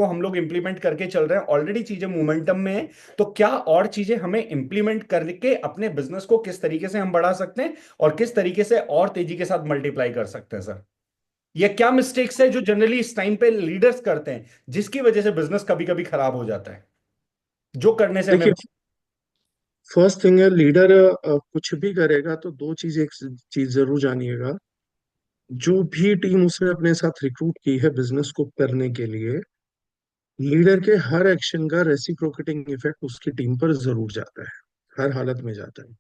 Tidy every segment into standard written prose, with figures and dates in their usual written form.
को हम लोग इंप्लीमेंट करके चल रहे हैं, ऑलरेडी चीजें मोमेंटम में है। तो क्या और चीजें हमें इंप्लीमेंट करके अपने बिजनेस को किस तरीके से हम बढ़ा सकते हैं और किस तरीके से और तेजी के साथ मल्टीप्लाई कर सकते हैं सर? ये क्या मिस्टेक्स है जो जनरली इस टाइम पे लीडर्स करते हैं, जिसकी वजह से बिजनेस कभी कभी खराब हो जाता है, जो करने से हमें। देखिए, फर्स्ट थिंग है, लीडर कुछ भी करेगा तो दो चीज, एक चीज जरूर जानिएगा। जो भी टीम उसने अपने साथ रिक्रूट की है बिजनेस को करने के लिए, लीडर के हर एक्शन का रेसिप्रोकेटिंग इफेक्ट उसकी टीम पर जरूर जाता है, हर हालत में जाता है।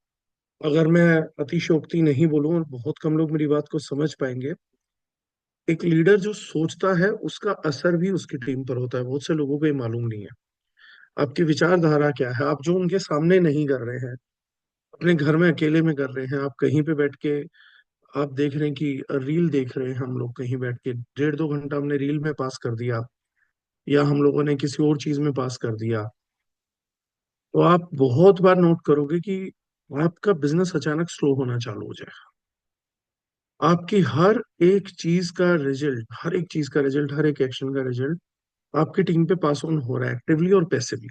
अगर मैं अतिशयोक्ति नहीं बोलूं, और बहुत कम लोग मेरी बात को समझ पाएंगे, एक लीडर जो सोचता है उसका असर भी उसकी टीम पर होता है। बहुत से लोगों को ये मालूम नहीं है। आपकी विचारधारा क्या है, आप जो उनके सामने नहीं कर रहे हैं, अपने घर में अकेले में कर रहे हैं, आप कहीं पे बैठ के आप देख रहे हैं कि रील देख रहे हैं, हम लोग कहीं बैठ के 1.5-2 घंटा हमने रील में पास कर दिया, या हम लोगों ने किसी और चीज में पास कर दिया, तो आप बहुत बार नोट करोगे कि आपका बिजनेस अचानक स्लो होना चालू हो जाएगा। आपकी हर एक चीज का रिजल्ट, हर एक एक्शन का रिजल्ट आपकी टीम पे पास ऑन हो रहा है, एक्टिवली और पैसिवली।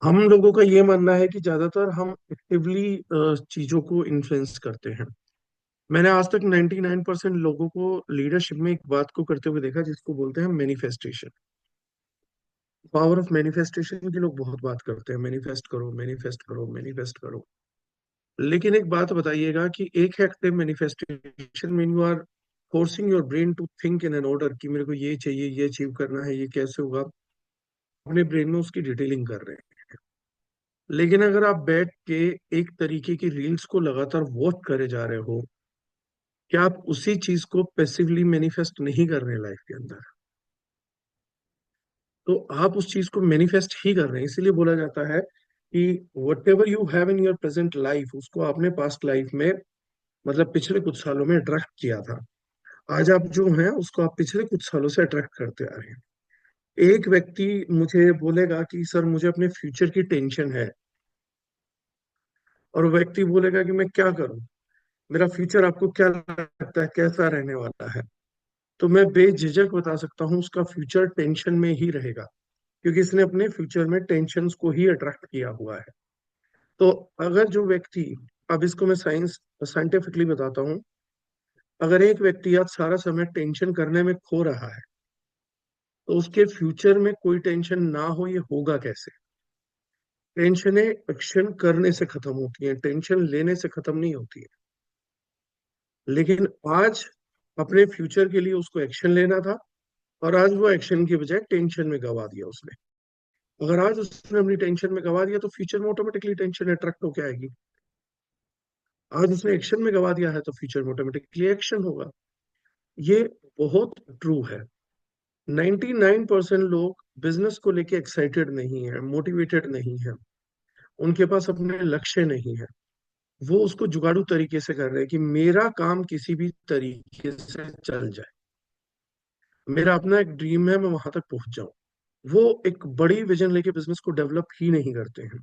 हम लोगों का ये मानना है कि ज्यादातर हम एक्टिवली चीजों को इन्फ्लुएंस करते हैं। मैंने आज तक 99% लोगों को लीडरशिप में एक बात को करते हुए देखा, जिसको बोलते हैं मैनिफेस्टेशन। पावर ऑफ मैनिफेस्टेशन की लोग बहुत बात करते हैं, मैनिफेस्ट करो, मैनिफेस्ट करो, मैनिफेस्ट करो। लेकिन एक बात बताइएगा कि एक है एक्टिव मैनिफेस्टेशन में you are forcing your brain to think in an order, कि मेरे को ये चाहिए, ये अचीव करना है, ये कैसे होगा, अपने ब्रेन में उसकी डिटेलिंग कर रहे हैं। लेकिन अगर आप बैठ के एक तरीके की रील्स को लगातार वॉच करे जा रहे हो, क्या आप उसी चीज को पैसिवली मैनिफेस्ट नहीं कर रहे हैं लाइफ के अंदर? तो आप उस चीज को मैनिफेस्ट ही कर रहे हैं। इसीलिए बोला जाता है कि what ever you have in your present life, उसको आपने पास्ट लाइफ में, मतलब पिछले कुछ सालों में अट्रैक्ट किया था। आज आप जो हैं उसको आप पिछले कुछ सालों से अट्रैक्ट करते आ रहे हैं। एक व्यक्ति मुझे बोलेगा कि सर मुझे अपने फ्यूचर की टेंशन है, और वो व्यक्ति बोलेगा कि मैं क्या करूं, मेरा फ्यूचर आपको क्या लगता है कैसा रहने वाला है? तो मैं बेझिझक बता सकता हूँ उसका फ्यूचर टेंशन में ही रहेगा, क्योंकि इसने अपने फ्यूचर में टेंशन को ही अट्रैक्ट किया हुआ है। तो अगर जो व्यक्ति, अब इसको मैं साइंटिफिकली बताता हूँ, अगर एक व्यक्ति आज सारा समय टेंशन करने में खो रहा है, तो उसके फ्यूचर में कोई टेंशन ना हो, ये होगा कैसे? टेंशनें एक्शन करने से खत्म होती हैं, टेंशन लेने से खत्म नहीं होती है। लेकिन आज अपने फ्यूचर के लिए उसको एक्शन लेना था, और आज वो एक्शन की बजाय टेंशन में गवा दिया उसने। अगर आज उसने अपनी टेंशन में गवा दिया, तो फ्यूचर में ऑटोमेटिकली टेंशन अट्रैक्ट होकर आएगी। आज उसने एक्शन में गवा दिया है, तो फ्यूचर में ऑटोमेटिकली एक्शन होगा। ये बहुत ट्रू है। 99% लोग बिजनेस को लेके एक्साइटेड नहीं है, मोटिवेटेड नहीं है, उनके पास अपने लक्ष्य नहीं है। वो उसको जुगाड़ू तरीके से कर रहे हैं कि मेरा काम किसी भी तरीके से चल जाए, मेरा अपना एक ड्रीम है, मैं वहां तक पहुंच जाऊं। वो एक बड़ी विजन लेके बिजनेस को डेवलप ही नहीं करते हैं।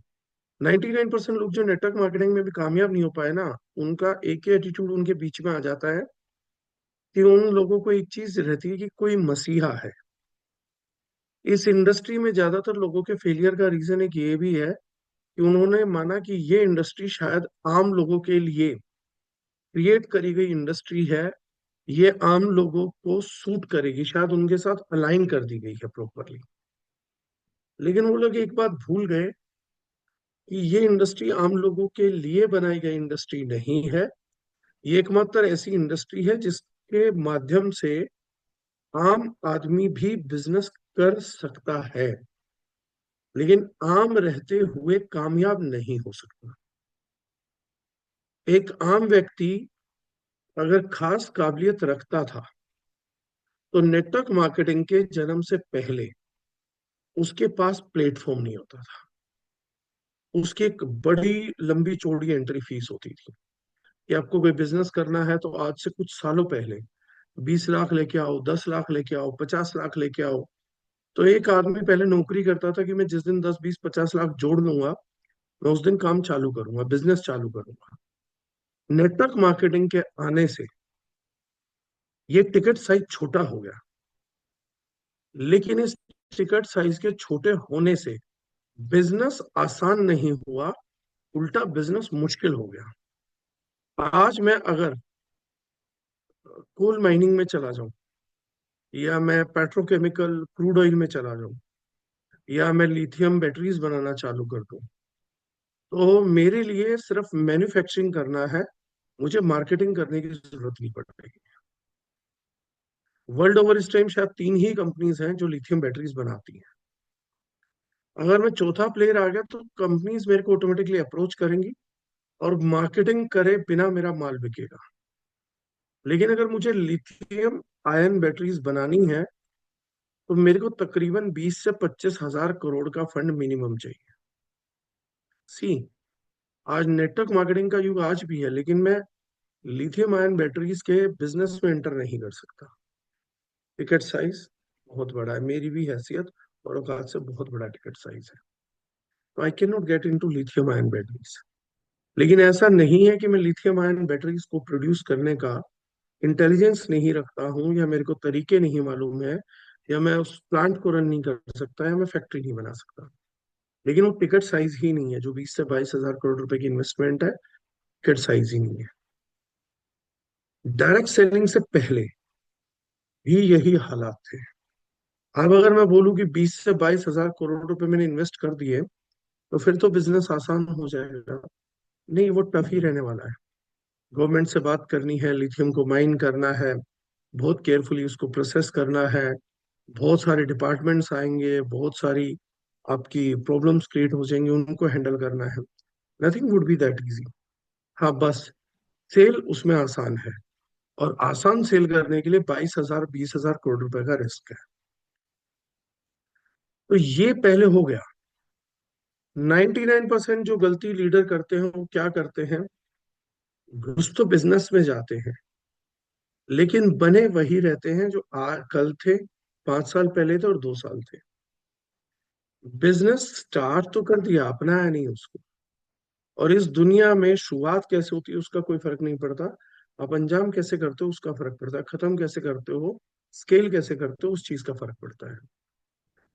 99% लोग जो नेटवर्क मार्केटिंग में भी कामयाब नहीं हो पाए ना, उनका एक ही एटीट्यूड उनके बीच में आ जाता है कि उन लोगों को एक चीज रहती है कि कोई मसीहा है। इस इंडस्ट्री में ज्यादातर लोगों के फेलियर का रीजन एक ये भी है कि उन्होंने माना कि ये इंडस्ट्री शायद आम लोगों के लिए क्रिएट करी गई इंडस्ट्री है, ये आम लोगों को सूट करेगी, शायद उनके साथ अलाइन कर दी गई है प्रॉपरली। लेकिन वो लोग एक बात भूल गए कि ये इंडस्ट्री आम लोगों के लिए बनाई गई इंडस्ट्री नहीं है। ये एकमात्र ऐसी इंडस्ट्री है जिसके माध्यम से आम आदमी भी बिजनेस कर सकता है, लेकिन आम रहते हुए कामयाब नहीं हो सकता। एक आम व्यक्ति अगर खास काबिलियत रखता था, तो नेटवर्क मार्केटिंग के जन्म से पहले उसके पास प्लेटफॉर्म नहीं होता था। उसकी एक बड़ी लंबी चौड़ी एंट्री फीस होती थी कि आपको कोई बिजनेस करना है तो आज से कुछ सालों पहले 20 लाख लेके आओ, 10 लाख लेके आओ, 50 लाख लेके आओ। तो एक आदमी पहले नौकरी करता था कि मैं जिस दिन 10, 20, 50 लाख जोड़ लूंगा, मैं उस दिन काम चालू करूंगा, बिजनेस चालू करूंगा। नेटवर्क मार्केटिंग के आने से ये टिकट साइज छोटा हो गया। लेकिन इस टिकट साइज के छोटे होने से बिजनेस आसान नहीं हुआ, उल्टा बिजनेस मुश्किल हो गया। आज मैं अगर कोल माइनिंग में चला जाऊं, या मैं पेट्रोकेमिकल क्रूड ऑयल में चला जाऊं, या मैं लिथियम बैटरीज बनाना चालू कर दूं, तो मेरे लिए सिर्फ मैन्युफैक्चरिंग करना है, मुझे मार्केटिंग करने की जरूरत नहीं पड़ेगी। वर्ल्ड ओवर इस टाइम शायद 3 ही कंपनीज हैं जो लिथियम बैटरीज बनाती हैं। अगर मैं चौथा प्लेयर आ गया तो कंपनीज मेरे को ऑटोमेटिकली अप्रोच करेंगी, और मार्केटिंग करे बिना मेरा माल बिकेगा। लेकिन अगर मुझे लिथियम आयन बैटरीज बनानी है, तो मेरे को तकरीबन 20 से 25 हजार करोड़ का फंड मिनिमम चाहिए। सी, आज नेटवर्क मार्केटिंग का युग आज भी है, लेकिन मैं लिथियम आयन बैटरीज के बिजनेस में एंटर नहीं कर सकता। टिकट साइज बहुत बड़ा है, मेरी भी हैसियत और औकात से बहुत बड़ा टिकट साइज है, तो I can not get into lithium ion batteries. लेकिन ऐसा नहीं है कि मैं लिथियम आयन बैटरीज को प्रोड्यूस करने का इंटेलिजेंस नहीं रखता हूँ, या मेरे को तरीके नहीं मालूम है, या मैं उस प्लांट को रन नहीं कर सकता, या मैं फैक्ट्री नहीं बना सकता। लेकिन वो टिकट साइज ही नहीं है, जो 20 से 22 हजार करोड़ रुपए की इन्वेस्टमेंट है, टिकट साइज ही नहीं है। डायरेक्ट सेलिंग से पहले भी यही हालात थे। अब अगर मैं बोलूं कि 20 से 22 हजार करोड़ रुपए मैंने इन्वेस्ट कर दिए, तो फिर तो बिजनेस आसान हो जाएगा। नहीं, वो टफ ही रहने वाला है। गवर्नमेंट से बात करनी है, लिथियम को माइन करना है, बहुत केयरफुली उसको प्रोसेस करना है, बहुत सारे डिपार्टमेंट्स आएंगे, बहुत सारी आपकी प्रॉब्लम्स क्रिएट हो जाएंगी, उनको हैंडल करना है। Nothing would be that easy. हाँ, बस सेल उसमें आसान है, और आसान सेल करने के लिए 22 हजार 20 हजार करोड़ रुपए का रिस्क है। तो ये पहले हो गया। 99% जो गलती लीडर करते हैं वो क्या करते हैं, घुस तो बिजनेस में जाते हैं, लेकिन बने वही रहते हैं जो कल थे, 5 साल पहले थे और 2 साल थे। बिजनेस स्टार्ट तो कर दिया, अपनाया नहीं उसको। और इस दुनिया में शुरुआत कैसे होती है उसका कोई फर्क नहीं पड़ता, आप अंजाम कैसे करते हो उसका फर्क पड़ता है, खत्म कैसे करते हो, स्केल कैसे करते हो, उस चीज का फर्क पड़ता है।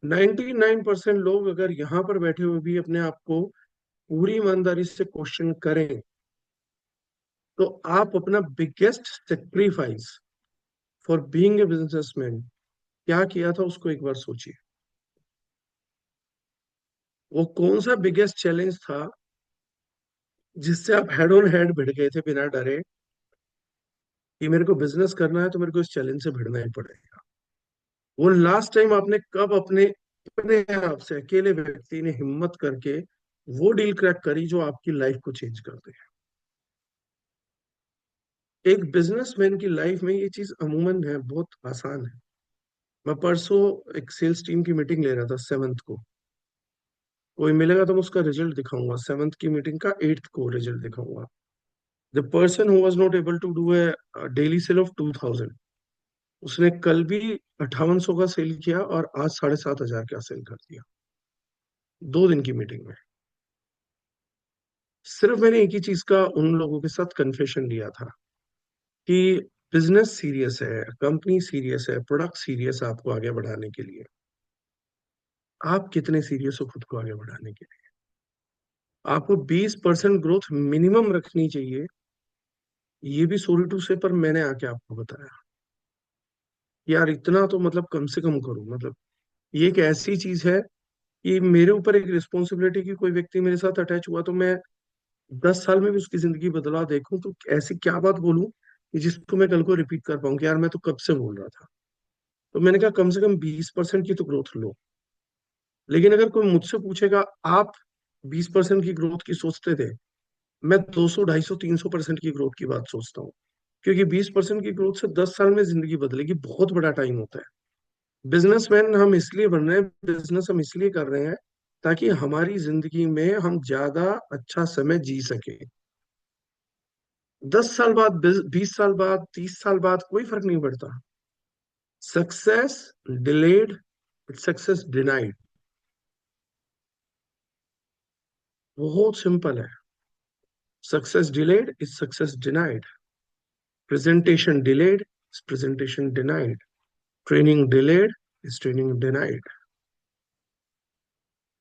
99% लोग अगर यहाँ पर बैठे हुए भी अपने आप को पूरी ईमानदारी से क्वेश्चन करें, तो आप अपना biggest sacrifice for being a businessman क्या किया था उसको एक बार सोचिए। वो कौन सा बिगेस्ट चैलेंज था जिससे आप हेड ऑन हेड भिड़ गए थे बिना डरे, कि मेरे को बिजनेस करना है तो मेरे को इस चैलेंज से भिड़ना ही पड़ेगा। वो लास्ट टाइम आपने कब अपने अपने आप से अकेले व्यक्ति ने हिम्मत करके वो डील क्रैक करी जो आपकी लाइफ को चेंज कर दे। एक बिजनेसमैन की लाइफ में ये चीज अमूमन है, बहुत आसान है। मैं परसों एक सेल्स टीम की मीटिंग ले रहा था 7th को। कोई मिलेगा तो मैं उसका रिजल्ट दिखाऊंगा, 7th की मीटिंग का 8th को रिजल्ट दिखाऊंगा। The person who was not able to do a daily sale of 2000, उसने कल भी 5800 का सेल किया और आज 7500 का सेल कर दिया, 2 दिन की मीटिंग में। सिर्फ मैंने एक ही चीज का उन लोगों के साथ कन्फेशन लिया था, कि बिजनेस सीरियस है, कंपनी सीरियस है, प्रोडक्ट सीरियस है आपको आगे बढ़ाने के लिए। आप कितने सीरियस हो खुद को आगे बढ़ाने के लिए? आपको 20% ग्रोथ मिनिमम रखनी चाहिए, ये भी सॉरी टू से पर मैंने आके आपको बताया। यार इतना तो मतलब कम से कम करो, मतलब ये एक ऐसी चीज है कि मेरे ऊपर एक रिस्पॉन्सिबिलिटी की, कोई व्यक्ति मेरे साथ अटैच हुआ तो मैं 10 साल में भी उसकी जिंदगी बदला देखूं, तो ऐसी क्या बात बोलूं कि जिसको मैं कल को रिपीट कर पाऊं कि यार मैं तो कब से बोल रहा था। तो मैंने कहा कम से कम 20% की तो ग्रोथ लो। लेकिन अगर कोई मुझसे पूछेगा, आप 20% की ग्रोथ की सोचते थे, मैं 200 250 300% की ग्रोथ की बात सोचता हूँ। क्योंकि 20% की ग्रोथ से 10 साल में जिंदगी बदलेगी, बहुत बड़ा टाइम होता है। बिजनेसमैन हम इसलिए बन रहे हैं, बिजनेस हम इसलिए कर रहे हैं ताकि हमारी जिंदगी में हम ज्यादा अच्छा समय जी सके। 10 साल बाद, 20 साल बाद, 30 साल बाद कोई फर्क नहीं पड़ता। सक्सेस डिलेड, सक्सेस डिनाइड, बहुत सिंपल है। Success delayed is success denied, presentation delayed is presentation denied, training delayed is training denied.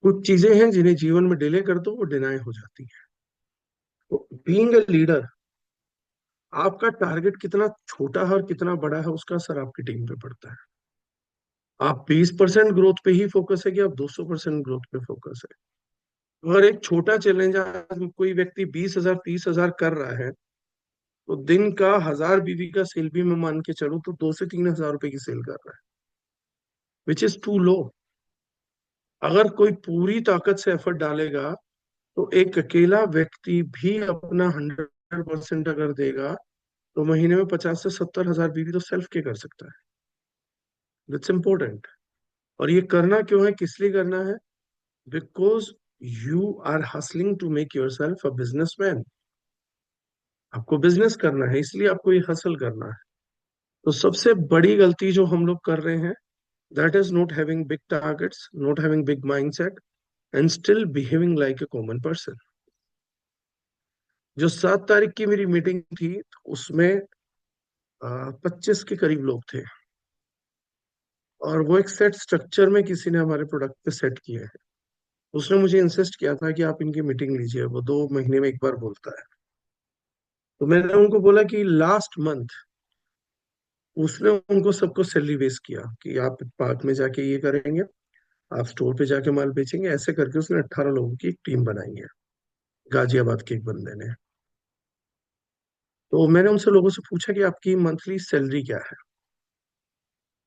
कुछ चीजें हैं जिन्हें जीवन में डिले कर दो, वो डिनाई हो जाती है। तो बीइंग अ लीडर, आपका टारगेट कितना छोटा है और कितना बड़ा है उसका असर आपकी टीम पे पड़ता है। आप 20% ग्रोथ पे ही फोकस है कि आप 200% ग्रोथ पे फोकस है। अगर एक छोटा चैलेंज आज कोई व्यक्ति 20,000 30,000 कर रहा है, तो दिन का 1,000 बीवी का सेल भी मैं मान के चलूं तो 2 से 3 हजार रुपए की सेल कर रहा है, विच इज टू लो। अगर कोई पूरी ताकत से एफर्ट डालेगा, तो एक अकेला व्यक्ति भी अपना 100% अगर देगा, तो महीने में 50 से 70 हजार बीवी तो सेल्फ के कर सकता है। That's important. और ये करना क्यों है, किस लिए करना है? Because you are hustling to make yourself a businessman. आपको बिजनेस करना है, इसलिए आपको ये हसल करना है। तो सबसे बड़ी गलती जो हम लोग कर रहे हैं, that is not having big targets, not having big mindset, and still behaving like a common person. जो 7 तारीख की मेरी मीटिंग थी, उसमें 25 के करीब लोग थे। और वो एक सेट स्ट्रक्चर में किसी ने हमारे प्रोडक्ट पे सेट किए हैं। उसने मुझे इंसिस्ट किया था कि आप इनकी मीटिंग लीजिए, वो 2 महीने में एक बार बोलता है। तो मैंने उनको बोला कि लास्ट मंथ उसने उनको सबको सैलरी बेस किया कि आप पार्क में जाके ये करेंगे, आप स्टोर पे जाके माल बेचेंगे, ऐसे करके उसने 18 लोगों की एक टीम बनाई है, गाजियाबाद के एक बंदे ने। तो मैंने उनसे लोगों से पूछा कि आपकी मंथली सैलरी क्या है।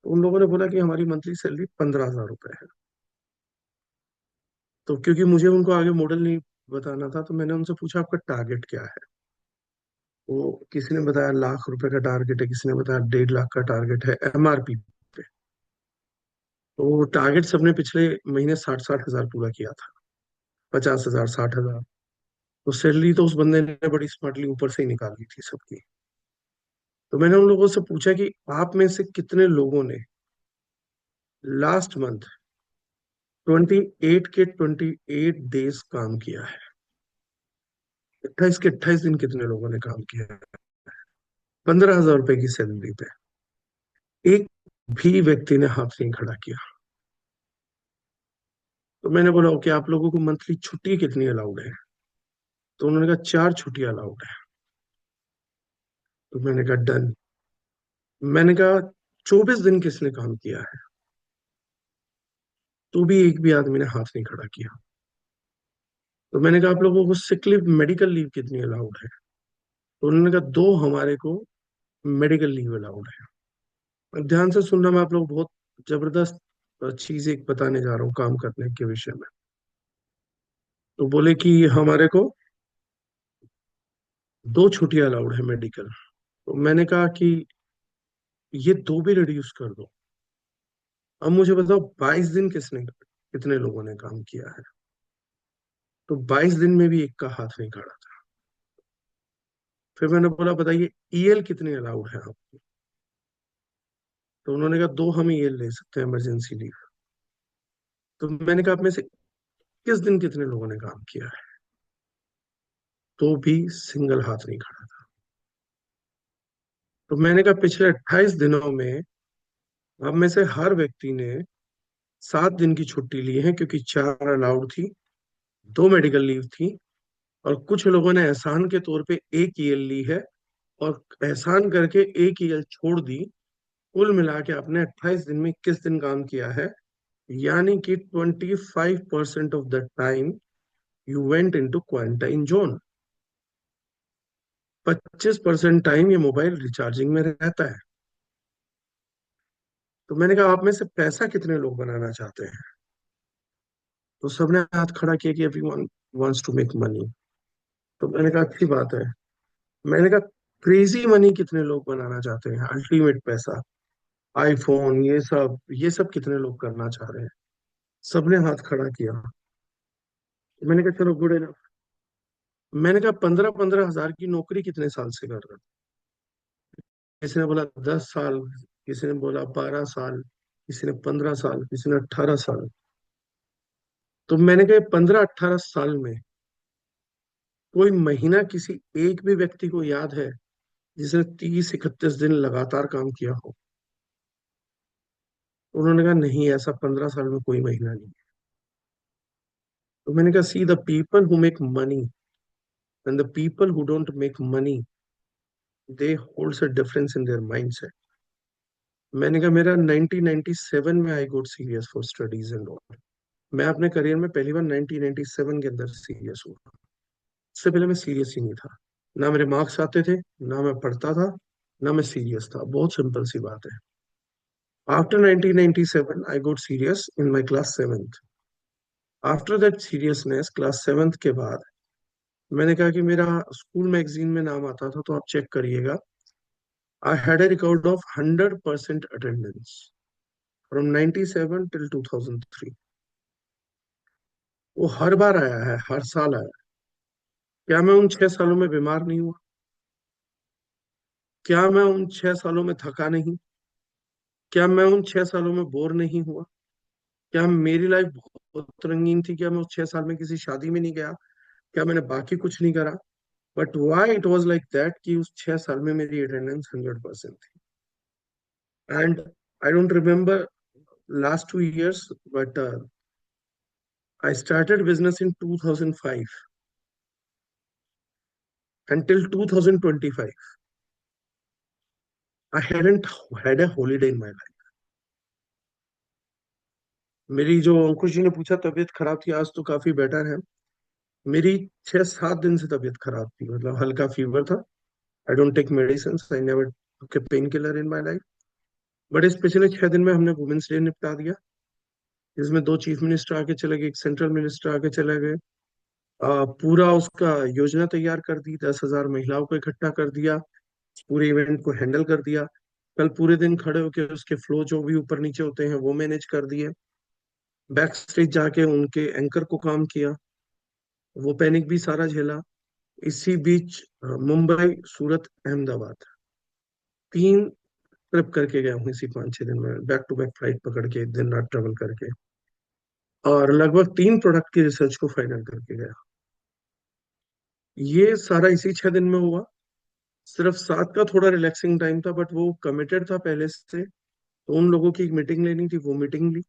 तो उन लोगों ने बोला कि हमारी मंथली सैलरी 15,000 रुपए है। तो क्योंकि मुझे उनको आगे मॉडल नहीं बताना था, तो मैंने उनसे पूछा आपका टारगेट क्या है। वो किसी ने बताया 1,00,000 रुपए का टारगेट है, किसी ने बताया 1.5 लाख का टारगेट है एमआरपी पे। तो टारगेट सबने पिछले महीने 60-60 हजार पूरा किया था, 50,000 60,000। तो सैलरी तो उस बंदे ने बड़ी स्मार्टली ऊपर से ही निकाली थी सबकी। तो मैंने उन लोगों से पूछा कि आप में से कितने लोगों ने लास्ट मंथ 28 काम किया है। 28 के 28 दिन कितने लोगों ने काम किया है 15,000 रुपए की सैलरी पे? एक भी व्यक्ति ने हाथ नहीं खड़ा किया। तो मैंने बोला ओके, आप लोगों को मंथली छुट्टी कितनी अलाउड है? तो उन्होंने कहा 4 छुट्टियां अलाउड है। तो मैंने कहा डन। मैंने कहा 24 दिन किसने काम किया है? तो भी एक भी आदमी ने हाथ नहीं खड़ा किया। तो मैंने कहा आप लोगों को सिक लीव मेडिकल लीव कितनी अलाउड है? तो उन्होंने कहा 2 हमारे को मेडिकल लीव अलाउड है। अब ध्यान से सुनना, मैं आप लोग बहुत जबरदस्त चीज एक बताने जा रहा हूँ काम करने के विषय में। तो बोले कि हमारे को 2 छुट्टियां अलाउड है मेडिकल। तो मैंने कहा कि ये 2 भी रिड्यूस कर दो। अब मुझे बताओ 22 दिन किसने, कितने लोगों ने काम किया है? तो 22 दिन में भी एक का हाथ नहीं खड़ा था। फिर मैंने बोला बताइए ईएल कितनी अलाउड है आपको? तो उन्होंने कहा 2 हम ईएल ले सकते हैं, इमरजेंसी लीव। तो मैंने कहा आप में से किस दिन कितने लोगों ने काम किया है? तो भी सिंगल हाथ नहीं खड़ा था। तो मैंने कहा पिछले 28 दिनों में अब में से हर व्यक्ति ने 7 दिन की छुट्टी ली है, क्योंकि 4 अलाउड थी, 2 मेडिकल लीव थी, और कुछ लोगों ने एहसान के तौर पे एक ईएल ली है, और एहसान करके एक ईएल छोड़ दी। कुल मिला के आपने 28 दिन में 21 दिन काम किया है, यानी कि 25% of the time you went into quarantine zone. 25% time ये मोबाइल रिचार्जिंग में रहता है। तो मैंने कहा आप में से पैसा कितने लोग बनाना चाहते हैं? तो सबने हाथ खड़ा किया कि everyone wants to make money. तो मैंने कहा अच्छी बात है। मैंने कहा क्रेजी मनी कितने लोग बनाना चाहते हैं, अल्टीमेट पैसा, आईफोन, ये सब कितने लोग करना चाह रहे हैं? सबने हाथ खड़ा किया। मैंने कहा चलो गुड इनफ। मैंने कहा 15-15 हजार की नौकरी कितने साल से कर रहे हो? किसी ने बोला 10 साल, किसी ने बोला 12 साल, किसी ने 15 साल, किसी ने 18 साल। तो मैंने कहा 15-18 साल में कोई महीना किसी एक भी व्यक्ति को याद है जिसने 30-31 दिन लगातार काम किया हो? उन्होंने कहा नहीं, ऐसा 15 साल में कोई महीना नहीं। तो मैंने कहा see the people who make money and the people who don't make money, they holds a difference in their mindset. मैंने कहा मेरा 1997 में I got serious for studies and all. मैं अपने करियर में पहली बार 1997 के अंदर सीरियस हुआ। इससे पहले मैं सीरियस ही नहीं था। ना मेरे मार्क्स आते थे, ना मैं पढ़ता था, ना मैं सीरियस था। बहुत सिंपल सी बात है। After 1997 I got serious in my class 7th। After that seriousness class 7th के बाद मैंने कहा कि मेरा स्कूल मैगजीन में नाम आता था, तो आप चेक करिएगा। I had a record of 100% attendance from 97 till 2003। वो हर बार आया है, हर साल आया है। क्या मैं उन 6 सालों में बीमार नहीं हुआ? क्या मैं उन 6 सालों में थका नहीं? क्या मैं उन 6 सालों में बोर नहीं हुआ? क्या मेरी लाइफ बहुत रंगीन थी? क्या मैं उस 6 साल में किसी शादी में नहीं गया? क्या मैंने बाकी कुछ नहीं करा? But why it was like that कि उस 6 साल में मेरी अटेंडेंस 100% थी। And I don't remember last 2 years, but I started business in 2005 until 2025. I hadn't had a holiday in my life. मेरी जो अंकुश जी ने पूछा तबीयत खराब थी, आज तो काफी बेटर है। मेरी 6-7 दिन से तबीयत खराब थी, मतलब हल्का फीवर था। I don't take medicine, I never took a painkiller in my life. But इस पिछले 6 दिन में हमने वुमेन्स डे निपटा दिया, जिसमें 2 चीफ मिनिस्टर आके चले गए, एक सेंट्रल मिनिस्टर आके चले गए। पूरा उसका योजना तैयार कर दी, 10,000 महिलाओं को इकट्ठा कर दिया, पूरे इवेंट को हैंडल कर दिया। कल पूरे दिन खड़े होकर उसके फ्लो जो भी ऊपर नीचे होते हैं वो मैनेज कर दिए। बैक स्टेज जाके उनके एंकर को काम किया, वो पैनिक भी सारा झेला। इसी बीच मुंबई, सूरत, अहमदाबाद 3 ट्रिप करके गया हूँ इसी 5-6 दिन में, बैक टू बैक फ्लाइट पकड़ के दिन रात ट्रेवल करके, और लगभग 3 प्रोडक्ट की रिसर्च को फाइनल करके गया। ये सारा इसी 6 दिन में हुआ। सिर्फ 7 का थोड़ा रिलैक्सिंग टाइम था, बट वो कमिटेड था पहले से, तो उन लोगों की एक मीटिंग लेनी थी, वो मीटिंग ली।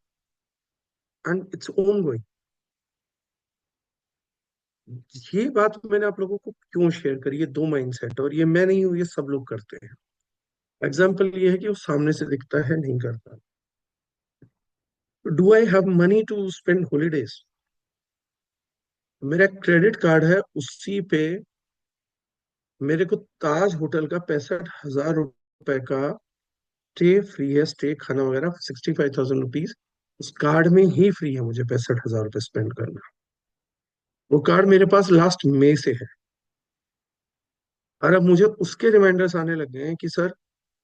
And it's ongoing. ये बात मैंने आप लोगों को क्यों शेयर करी? ये 2 माइंडसेट, और ये मैं नहीं हूं, ये सब लोग करते हैं। एग्जाम्पल ये है कि वो सामने से दिखता है, नहीं करता। Do I have money to spend holidays? मेरा क्रेडिट कार्ड है, उसी पे मेरे को ताज होटल का 65,000 रुपए का स्टे फ्री है। स्टे, खाना वगैरह 65,000 रुपीज उस कार्ड में ही फ्री है। मुझे 65,000 रुपये स्पेंड करना। वो कार्ड मेरे पास लास्ट मई से है, और अब मुझे उसके रिमाइंडर्स आने लग गए हैं कि सर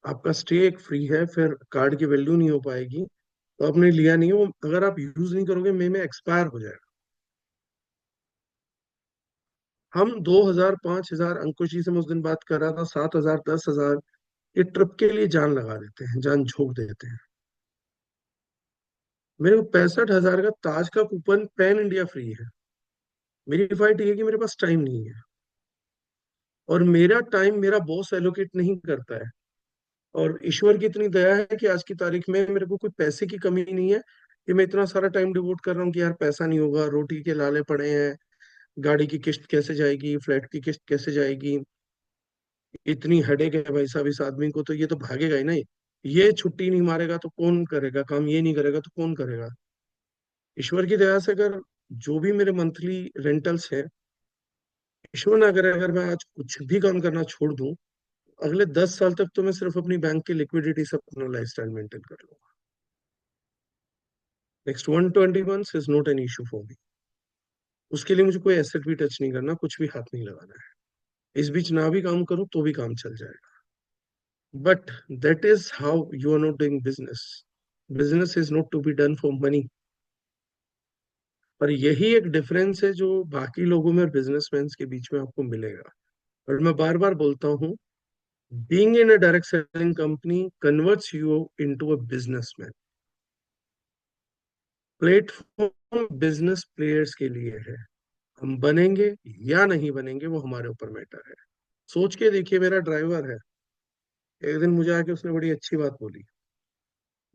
आपका स्टे एक फ्री है, फिर कार्ड की वैल्यू नहीं हो पाएगी, तो आपने लिया नहीं है वो, अगर आप यूज नहीं करोगे मई में एक्सपायर हो जाएगा। हम 2,000, 5,000, अंकुश जी से मैं उस दिन बात कर रहा था, 7,000, 10,000, ये ट्रिप के लिए जान लगा देते हैं, जान झोंक देते हैं। मेरे को 65,000 का ताज का कूपन पैन इंडिया फ्री है। मेरी फाइट ये है कि मेरे पास टाइम नहीं है, और मेरा टाइम मेरा बॉस एलोकेट नहीं करता है। और ईश्वर की इतनी दया है कि आज की तारीख में मेरे को कोई पैसे की कमी नहीं है कि मैं इतना सारा टाइम डिवोट कर रहा हूँ कि यार पैसा नहीं होगा, रोटी के लाले पड़े हैं, गाड़ी की किस्त कैसे जाएगी, फ्लैट की किस्त कैसे जाएगी, इतनी हेडेक है भाई साहब इस आदमी को, तो ये तो भागेगा ही नहीं। ये छुट्टी नहीं मारेगा तो कौन करेगा काम, ये नहीं करेगा तो कौन करेगा? ईश्वर की दया से अगर जो भी मेरे मंथली रेंटल्स है, ईश्वर ना करे अगर मैं आज कुछ भी काम करना छोड़ दूं, अगले 10 साल तक तो मैं सिर्फ अपनी बैंक की लिक्विडिटी से अपना लाइफ स्टाइल मेंटेन कर लूंगा। Next 120 months is not an issue for me. उसके लिए मुझे कोई एसेट भी टच नहीं करना, कुछ भी हाथ नहीं लगाना है। इस बीच ना भी काम करूं तो भी काम चल जाएगा। But that is how you are not doing business. Business is not to be done for money. और यही एक डिफरेंस है जो बाकी लोगों में और बिजनेसमैन के बीच में आपको मिलेगा। और मैं बार बार बोलता हूँ, being in a direct selling company converts you into a businessman. Platform business players के लिए है। हम बनेंगे या नहीं बनेंगे वो हमारे ऊपर मैटर है। सोच के देखिए, मेरा ड्राइवर है, एक दिन मुझे आके उसने बड़ी अच्छी बात बोली।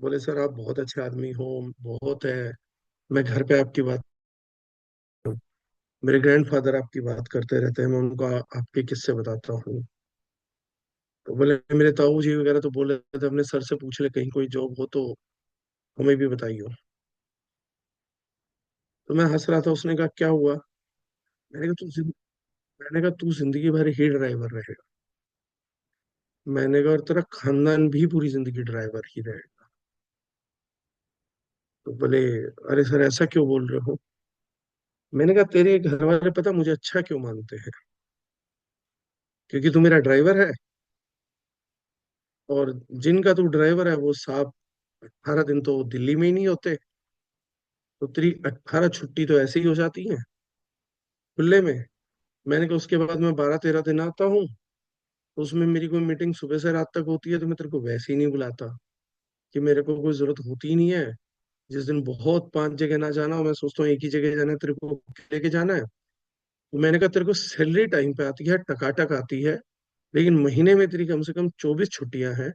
बोले सर आप बहुत अच्छे आदमी हो, बहुत है, मैं घर पे आपकी बात, मेरे ग्रैंडफादर आपकी बात करते रहते हैं, मैं उनको आपके किस्से बताता हूँ। तो बोले मेरे ताऊ जी वगैरह तो बोले थे अपने सर से पूछ ले, कहीं कोई जॉब हो तो हमें भी बताइयो। तो मैं हंस रहा था, उसने कहा क्या हुआ? मैंने कहा मैंने कहा तू जिंदगी भर ही ड्राइवर रहेगा। मैंने कहा और तेरा खानदान भी पूरी जिंदगी ड्राइवर ही रहेगा। तो बोले अरे सर ऐसा क्यों बोल रहे हो? मैंने कहा तेरे घर वाले पता मुझे अच्छा क्यों मानते हैं? क्योंकि तू मेरा ड्राइवर है, और जिनका तू ड्राइवर है वो साहब 18 दिन तो दिल्ली में ही नहीं होते, तो तेरी 18 छुट्टी तो ऐसे ही हो जाती है खुले में। मैंने कहा उसके बाद मैं 12-13 दिन आता हूँ, तो उसमें मेरी कोई मीटिंग सुबह से रात तक होती है, तो मैं तेरे को वैसे ही नहीं बुलाता, कि मेरे को कोई जरूरत होती ही नहीं है। जिस दिन बहुत 5 जगह ना जाना हो, मैं सोचता हूँ एक ही जगह जाना है, तेरे को लेके जाना है। तो मैंने कहा तेरे को सैलरी टाइम पे आती है, टकाटक आती है, लेकिन महीने में तेरी कम से कम 24 छुट्टियां हैं,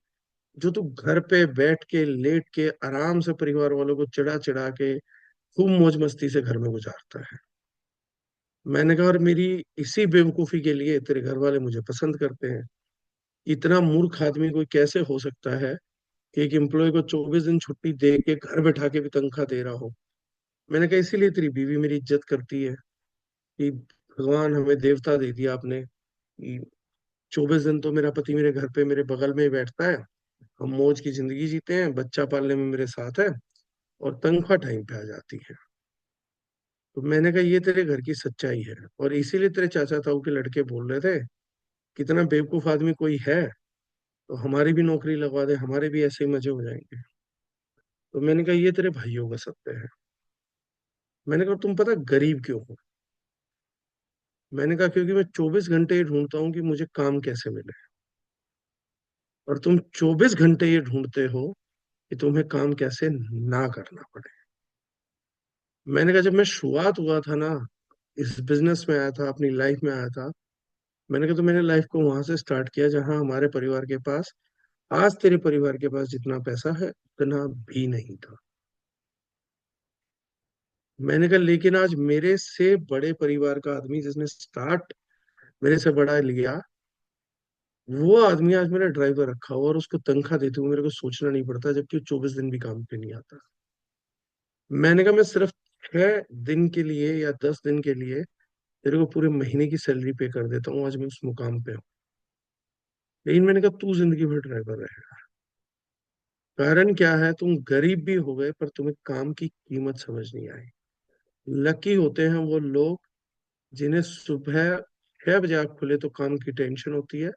जो तू घर पे बैठ के लेट के आराम से परिवार वालों को चिढ़ा चिढ़ा के खूब मौज मस्ती से घर में गुजारता है। मैंने कहा और मेरी इसी बेवकूफी के लिए तेरे घर वाले मुझे पसंद करते हैं। इतना मूर्ख आदमी कोई कैसे हो सकता है कि एक एम्प्लॉय को 24 दिन छुट्टी दे के घर बैठा के भी तनख्वाह दे रहा हो? मैंने कहा इसीलिए तेरी बीवी मेरी इज्जत करती है, कि भगवान हमें देवता दे दिया आपने, कि 24 दिन तो मेरा पति मेरे घर पे मेरे बगल में ही बैठता है, हम मौज की जिंदगी जीते हैं, बच्चा पालने में मेरे साथ है, और तनख्वाह टाइम पे आ जाती है। तो मैंने कहा ये तेरे घर की सच्चाई है, और इसीलिए तेरे चाचा ताऊ के लड़के बोल रहे थे कितना बेवकूफ आदमी कोई है तो हमारी भी नौकरी लगवा दे, हमारे भी ऐसे ही मजे हो जाएंगे। तो मैंने कहा ये तेरे भाइयों का सत्य है। मैंने कहा तुम पता गरीब क्यों हो? मैंने कहा क्योंकि मैं 24 घंटे ये ढूंढता हूँ कि मुझे काम कैसे मिले, और तुम 24 घंटे ये ढूंढते हो कि तुम्हें काम कैसे ना करना पड़े। मैंने कहा जब मैं शुरुआत हुआ था ना, इस बिजनेस में आया था, अपनी लाइफ में आया था, मैंने कहा तो मैंने लाइफ को वहां से स्टार्ट किया जहां हमारे परिवार के पास, आज तेरे परिवार के पास जितना पैसा है उतना भी नहीं था। मैंने कहा लेकिन आज मेरे से बड़े परिवार का आदमी जिसने स्टार्ट मेरे से बड़ा लिया, वो आदमी आज मेरा ड्राइवर रखा हुआ, और उसको तनख्वाह देते हुए मेरे को सोचना नहीं पड़ता, जबकि वो 24 दिन भी काम पे नहीं आता। मैंने कहा मैं सिर्फ 6 दिन के लिए या 10 दिन के लिए तेरे को पूरे महीने की सैलरी पे कर देता हूँ, आज मैं उस मुकाम पे हूँ। लेकिन मैंने कहा तू जिंदगी भर ड्राइवर रहे। कारण क्या है, तुम गरीब भी हो गए पर तुम्हें काम की कीमत समझ नहीं आई। लकी होते हैं वो लोग जिन्हें सुबह 6 बजे आँख खुले तो काम की टेंशन होती है,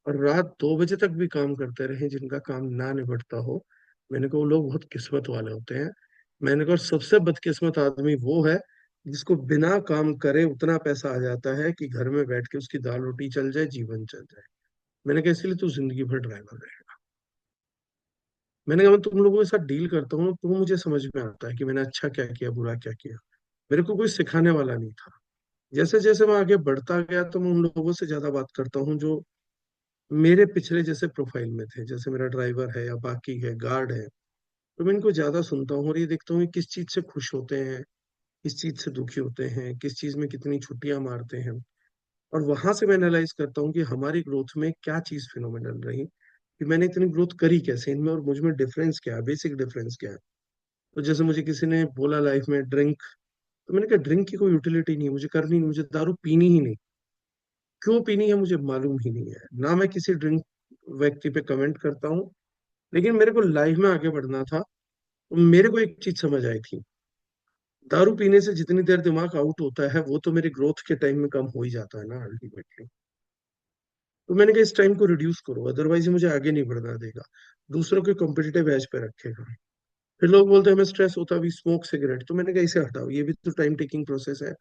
और रात 2 बजे तक भी काम करते रहे जिनका काम ना निपटता हो। मैंने कहा वो लोग बहुत किस्मत वाले होते हैं। मैंने कहा और सबसे बदकिस्मत आदमी वो है जिसको बिना काम करे उतना पैसा आ जाता है कि घर में बैठ के उसकी दाल रोटी चल जाए, जीवन चल जाए। मैंने कहा इसलिए तू जिंदगी भर ड्राइवर रहेगा। मैंने कहा मैं तुम लोगों के साथ डील करता हूँ तो मुझे समझ में आता है कि मैंने अच्छा क्या किया, बुरा क्या किया। मेरे को कोई सिखाने वाला नहीं था। जैसे जैसे मैं आगे बढ़ता गया तो मैं उन लोगों से ज्यादा बात करता हूँ जो मेरे पिछले जैसे प्रोफाइल में थे, जैसे मेरा ड्राइवर है या बाकी है गार्ड है। तो मैं इनको ज्यादा सुनता हूँ और ये देखता हूँ कि किस चीज से खुश होते हैं, किस चीज से दुखी होते हैं, किस चीज में कितनी छुट्टियां मारते हैं। और वहां से मैं एनालाइज करता हूँ कि हमारी ग्रोथ में क्या चीज फिनोमिनल रही, कि मैंने इतनी ग्रोथ करी कैसे इनमें, और मुझ में डिफरेंस क्या है, बेसिक डिफरेंस क्या है। तो जैसे मुझे किसी ने बोला लाइफ में ड्रिंक, तो मैंने कहा ड्रिंक की कोई यूटिलिटी नहीं है, मुझे करनी नहीं, मुझे दारू पीनी ही नहीं। क्यों पीनी है मुझे मालूम ही नहीं है ना, मैं किसी ड्रिंक व्यक्ति पे कमेंट करता हूँ। लेकिन मेरे को लाइफ में आगे बढ़ना था, तो मेरे को एक चीज समझ आई थी, दारू पीने से जितनी देर दिमाग आउट होता है वो तो मेरी ग्रोथ के टाइम में कम हो ही जाता है ना अल्टीमेटली। तो मैंने कहा इस टाइम को रिड्यूस करो, अदरवाइज मुझे आगे नहीं बढ़ना देगा, दूसरों के कॉम्पिटिटिव एज पे रखेगा। फिर लोग बोलते हैं हमें स्ट्रेस होता भी स्मोक सिगरेट, तो मैंने कहा इसे हटाओ, ये भी तो टाइम टेकिंग प्रोसेस है,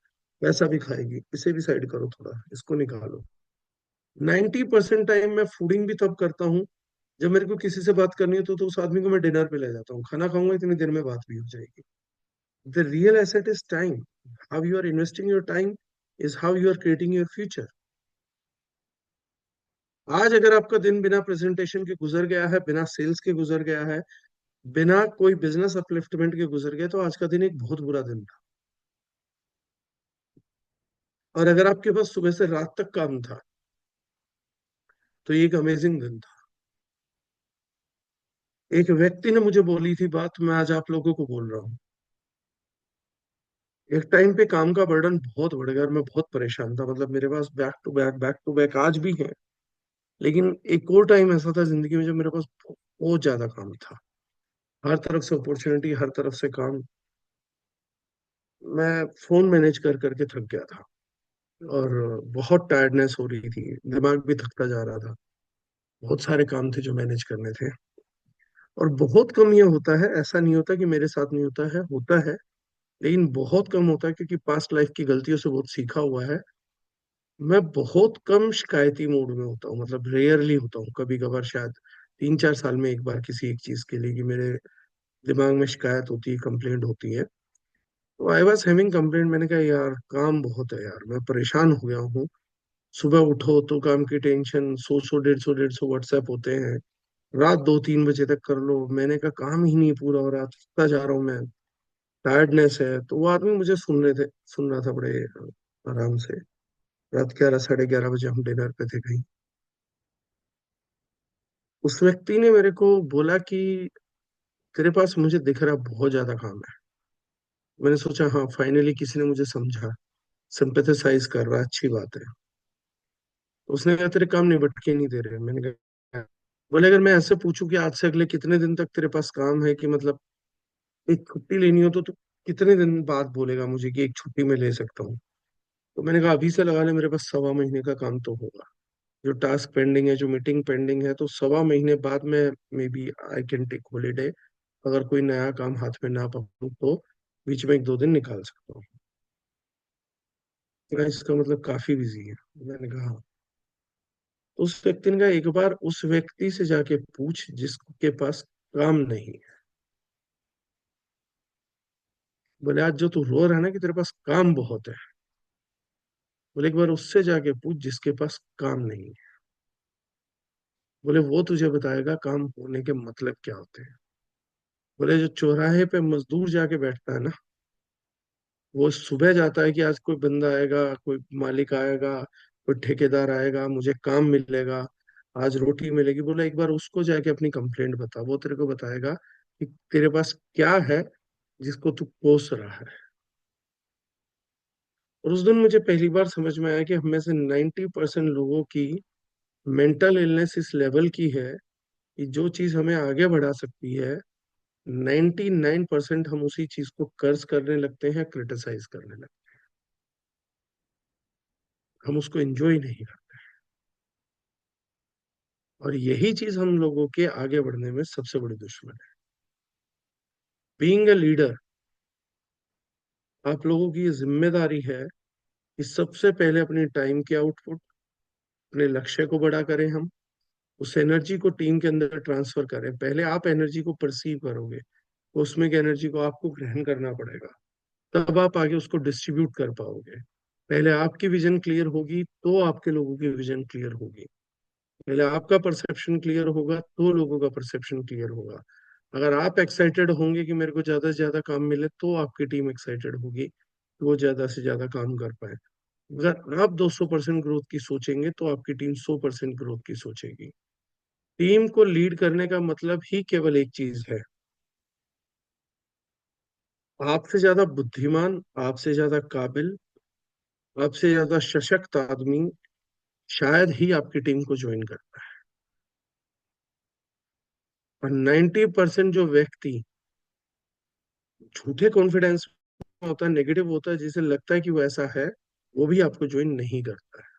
पैसा भी खाएगी, इसे भी साइड करो, थोड़ा इसको निकालो। 90% टाइम मैं फूडिंग भी तब करता हूँ जब मेरे को किसी से बात करनी है, तो उस आदमी को मैं डिनर पे ले जाता हूँ, खाना खाऊंगा इतनी देर में बात भी हो जाएगी। The real asset is time. How you are investing your time is how you are creating your future. आज अगर आपका दिन बिना प्रेजेंटेशन के गुजर गया है, बिना सेल्स के गुजर गया है, बिना कोई बिजनेस अपलिफ्टमेंट के गुजर गए तो आज का दिन एक बहुत बुरा दिन था। और अगर आपके पास सुबह से रात तक काम था तो ये एक अमेजिंग दिन था। एक व्यक्ति ने मुझे बोली थी बात, मैं आज आप लोगों को बोल रहा हूँ। एक टाइम पे काम का बर्डन बहुत बढ़ गया और मैं बहुत परेशान था, मतलब मेरे पास बैक टू बैक आज भी है। लेकिन एक और टाइम ऐसा था जिंदगी में जब मेरे पास बहुत ज्यादा काम था, हर तरफ से अपॉर्चुनिटी, हर तरफ से काम। मैं फोन मैनेज कर करके थक गया था और बहुत टायर्डनेस हो रही थी, दिमाग भी थकता जा रहा था। बहुत सारे काम थे जो मैनेज करने थे। और बहुत कम ये होता है, ऐसा नहीं होता कि मेरे साथ नहीं होता है, होता है। लेकिन बहुत कम होता है क्योंकि पास्ट लाइफ की गलतियों से बहुत सीखा हुआ है। मैं बहुत कम शिकायती मूड में होता हूँ, मतलब रेयरली होता हूँ, कभी कभार शायद 3-4 साल में एक बार किसी एक चीज के लिए कि मेरे दिमाग में शिकायत होती है, कंप्लेंट होती है। तो आई वॉज हैविंग कंप्लेंट, मैंने कहा यार काम बहुत है यार, मैं परेशान हो गया हूँ। सुबह उठो तो काम की टेंशन, 100 150 150 व्हाट्सएप होते हैं, रात 2-3 बजे तक कर लो। मैंने कहा काम ही नहीं पूरा हो रहा, थकता जा रहा हूँ मैं, टायर्डनेस है। तो वो आदमी मुझे सुन रहा था बड़े आराम से। रात 11 साढ़े 11 बजे हम डिनर पे थे कहीं। उस व्यक्ति ने मेरे को बोला कि तेरे पास मुझे दिख रहा बहुत ज्यादा काम है। मैंने सोचा हाँ फाइनली किसी ने मुझे समझा, सिंपैथेसाइज कर रहा है, अच्छी बात है। तो उसने कहा तेरे काम निबट के नहीं दे रहे। मैंने कहा, बोले अगर मैं ऐसे पूछूं कि आज से अगले कितने दिन तक तेरे पास काम है, कि मतलब एक छुट्टी लेनी हो तो तू कितने दिन बाद बोलेगा मुझे कि एक छुट्टी मैं ले सकता हूँ। तो मैंने कहा अभी से लगा ले, मेरे पास 1.25 महीने का काम तो होगा। जो टास्क पेंडिंग है, जो मीटिंग पेंडिंग है, तो 1.25 महीने बाद में maybe I can take holiday. अगर कोई नया काम हाथ में ना पकड़ूं तो बीच में 1-2 दिन निकाल सकता हूँ। तो कहा, इसका मतलब काफी बिजी है। मैंने कहा हाँ। तो उस व्यक्ति ने कहा एक बार उस व्यक्ति से जाके पूछ जिसके पास काम नहीं है। बोले आज जो तू रो रहा है ना कि तेरे पास काम बहुत है, बोले एक बार उससे जाके पूछ जिसके पास काम नहीं है। बोले वो तुझे बताएगा काम होने के मतलब क्या होते हैं। बोले जो चौराहे पे मजदूर जाके बैठता है ना, वो सुबह जाता है कि आज कोई बंदा आएगा, कोई मालिक आएगा, कोई ठेकेदार आएगा, मुझे काम मिलेगा, आज रोटी मिलेगी। बोले एक बार उसको जाके अपनी कंप्लेंट बता, वो तेरे को बताएगा कि तेरे पास क्या है जिसको तू कोस रहा है। और उस दिन मुझे पहली बार समझ में आया कि हम में से 90% लोगों की मेंटल इलनेस इस लेवल की है कि जो चीज हमें आगे बढ़ा सकती है, 99% हम उसी चीज को कर्ज करने लगते हैं, क्रिटिसाइज करने लगते हैं, हम उसको एंजॉय नहीं करते। और यही चीज हम लोगों के आगे बढ़ने में सबसे बड़ी दुश्मन है। बीइंग अ लीडर, आप लोगों की ये जिम्मेदारी है कि सबसे पहले अपनी टाइम की आउटपुट, अपने लक्ष्य को बड़ा करें हम, उस एनर्जी को टीम के अंदर ट्रांसफर करें। पहले आप एनर्जी को परसीव करोगे, उसमें की एनर्जी को आपको ग्रहण करना पड़ेगा, तब आप आगे उसको डिस्ट्रीब्यूट कर पाओगे। पहले आपकी विजन क्लियर होगी तो आपके लोगों की विजन क्लियर होगी। पहले आपका परसेप्शन क्लियर होगा तो लोगों का परसेप्शन क्लियर होगा। अगर आप एक्साइटेड होंगे कि मेरे को ज्यादा से ज्यादा काम मिले तो आपकी टीम एक्साइटेड होगी कि वो ज्यादा से ज्यादा काम कर पाए। अगर आप 200% ग्रोथ की सोचेंगे तो आपकी टीम 100% ग्रोथ की सोचेगी। टीम को लीड करने का मतलब ही केवल एक चीज है, आपसे ज्यादा बुद्धिमान, आपसे ज्यादा काबिल, आपसे ज्यादा सशक्त आदमी शायद ही आपकी टीम को ज्वाइन करता है। और 90% जो व्यक्ति झूठे कॉन्फिडेंस में होता है, नेगेटिव होता है, जिसे लगता है कि वो ऐसा है, वो भी आपको ज्वाइन नहीं करता है।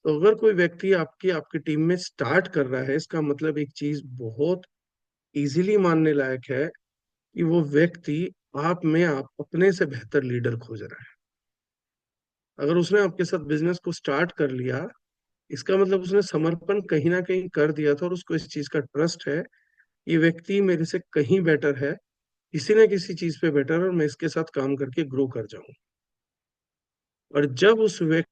तो अगर कोई व्यक्ति आपकी आपकी टीम में स्टार्ट कर रहा है, इसका मतलब एक चीज बहुत इजीली मानने लायक है कि वो व्यक्ति आप में आप अपने से बेहतर लीडर खोज रहा है। अगर उसने आपके साथ बिजनेस को स्टार्ट कर लिया, इसका मतलब उसने समर्पण कहीं ना कहीं कर दिया था और उसको इस चीज का ट्रस्ट है, ये व्यक्ति मेरे से कहीं बेटर है, किसी न किसी चीज पे बेटर है, और मैं इसके साथ काम करके ग्रो कर जाऊं। और जब उस व्यक्ति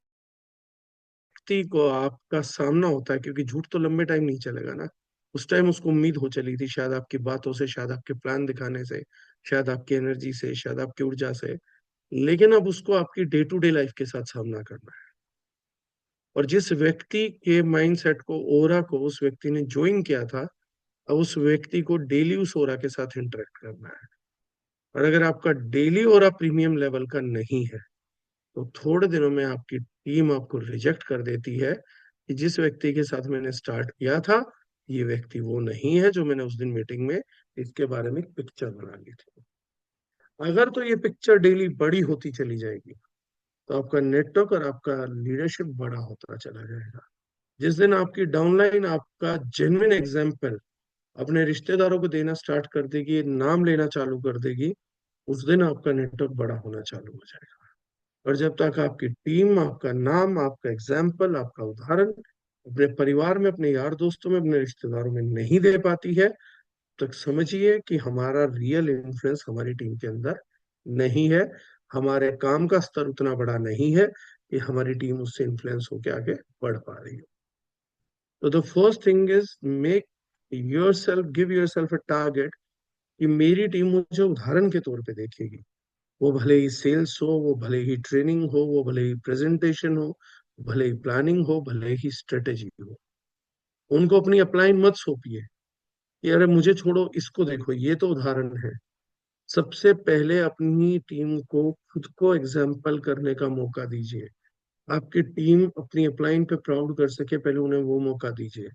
को आपका सामना होता है, क्योंकि झूठ तो लंबे टाइम नहीं चलेगा ना, उस टाइम उसको उम्मीद हो चली थी, शायद आपकी बातों से, शायद आपके प्लान दिखाने से, शायद आपकी एनर्जी से, शायद आपकी ऊर्जा से। लेकिन अब उसको आपकी डे टू डे लाइफ के साथ सामना करना है। और जिस व्यक्ति के माइंडसेट को, ओरा को उस व्यक्ति ने ज्वाइन किया था, अब उस व्यक्ति को डेली उस ओरा के साथ इंटरेक्ट करना है। और अगर आपका डेली ओरा प्रीमियम लेवल का नहीं है, तो थोड़े दिनों में आपकी टीम आपको रिजेक्ट कर देती है कि जिस व्यक्ति के साथ मैंने स्टार्ट किया था, ये व्यक्ति वो नहीं है जो मैंने उस दिन मीटिंग में इसके बारे में पिक्चर बना ली थी। अगर तो ये पिक्चर डेली बड़ी होती चली जाएगी, तो आपका नेटवर्क और आपका लीडरशिप बड़ा होता चला जाएगा। जिस दिन आपकी डाउनलाइन आपका जेन्युइन एग्जाम्पल अपने रिश्तेदारों को देना स्टार्ट कर देगी, नाम लेना चालू कर देगी, उस दिन आपका नेटवर्क बड़ा होना चालू हो जाएगा। और जब तक आपकी टीम, आपका नाम, आपका एग्जाम्पल, आपका उदाहरण अपने परिवार में, अपने यार दोस्तों में, अपने रिश्तेदारों में नहीं दे पाती है, तो समझिए कि हमारा रियल इन्फ्लुएंस हमारी टीम के अंदर नहीं है, हमारे काम का स्तर उतना बड़ा नहीं है कि हमारी टीम उससे इन्फ्लुएंस होकर आगे बढ़ पा रही हो। तो the first thing is make your self, give your self a target कि मेरी टीम मुझे उदाहरण के तौर पे देखेगी। वो भले ही सेल्स हो, वो भले ही ट्रेनिंग हो, वो भले ही प्रेजेंटेशन हो, भले ही प्लानिंग हो, भले ही स्ट्रेटेजी हो। उनको अपनी अपलाइन मत सौंपिए कि अरे मुझे छोड़ो, इसको देखो, ये तो उदाहरण है। सबसे पहले अपनी टीम को खुद को एग्जाम्पल करने का मौका दीजिए। आपकी टीम अपनी अपलाइन पे प्राउड कर सके, पहले उन्हें वो मौका दीजिए।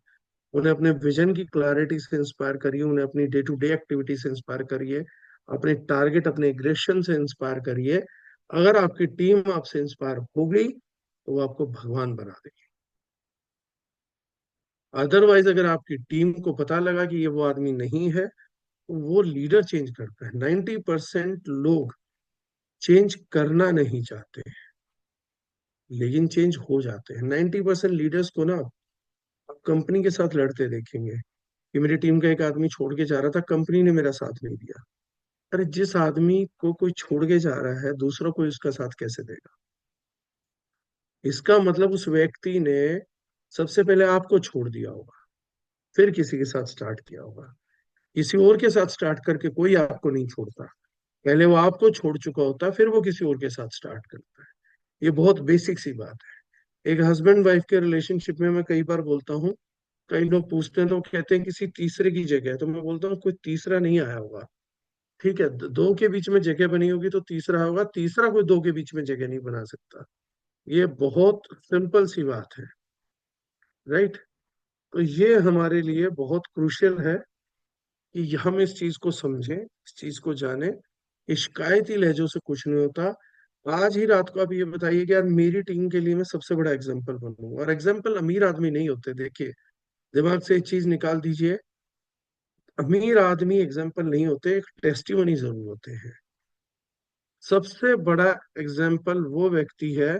उन्हें अपने विजन की क्लैरिटी से इंस्पायर करिए, उन्हें अपनी डे टू डे एक्टिविटी से इंस्पायर करिए, अपने टारगेट, अपने एग्रेशन से इंस्पायर करिए। अगर आपकी टीम आपसे इंस्पायर हो गई, तो वो आपको भगवान बना देगी। अदरवाइज अगर आपकी टीम को पता लगा कि ये वो आदमी नहीं है, तो वो लीडर चेंज करता है। 90% लोग चेंज करना नहीं चाहते हैं, लेकिन चेंज हो जाते हैं। 90% लीडर्स को ना आप कंपनी के साथ लड़ते देखेंगे कि मेरी टीम का एक आदमी छोड़ के जा रहा था, कंपनी ने मेरा साथ नहीं दिया। अरे जिस आदमी को कोई छोड़ के जा रहा है, दूसरा कोई उसका साथ कैसे देगा? इसका मतलब उस व्यक्ति ने सबसे पहले आपको छोड़ दिया होगा, फिर किसी के साथ स्टार्ट किया होगा। किसी और के साथ स्टार्ट करके कोई आपको नहीं छोड़ता, पहले वो आपको छोड़ चुका होता है, फिर वो किसी और के साथ स्टार्ट करता है। ये बहुत बेसिक सी बात है। एक हस्बैंड वाइफ के रिलेशनशिप में मैं कई बार बोलता हूँ, कई लोग पूछते हैं तो कहते हैं किसी तीसरे की जगह है, तो मैं बोलता हूँ कोई तीसरा नहीं आया होगा। ठीक है, दो के बीच में जगह बनी होगी तो तीसरा होगा, तीसरा कोई दो के बीच में जगह नहीं बना सकता। ये बहुत सिंपल सी बात है, राइट? तो ये हमारे लिए बहुत क्रूशियल है कि हम इस चीज को समझें, इस चीज को जानें। कि शिकायती लहजों से कुछ नहीं होता। आज ही रात को आप ये बताइए कि यार मेरी टीम के लिए मैं सबसे बड़ा एग्जाम्पल बनूं, और एग्जाम्पल अमीर आदमी नहीं होते। देखिए, दिमाग से एक चीज निकाल दीजिए, अमीर आदमी एग्जाम्पल नहीं होते, एक टेस्टिमनी जरूर होते हैं। सबसे बड़ा एग्जाम्पल वो व्यक्ति है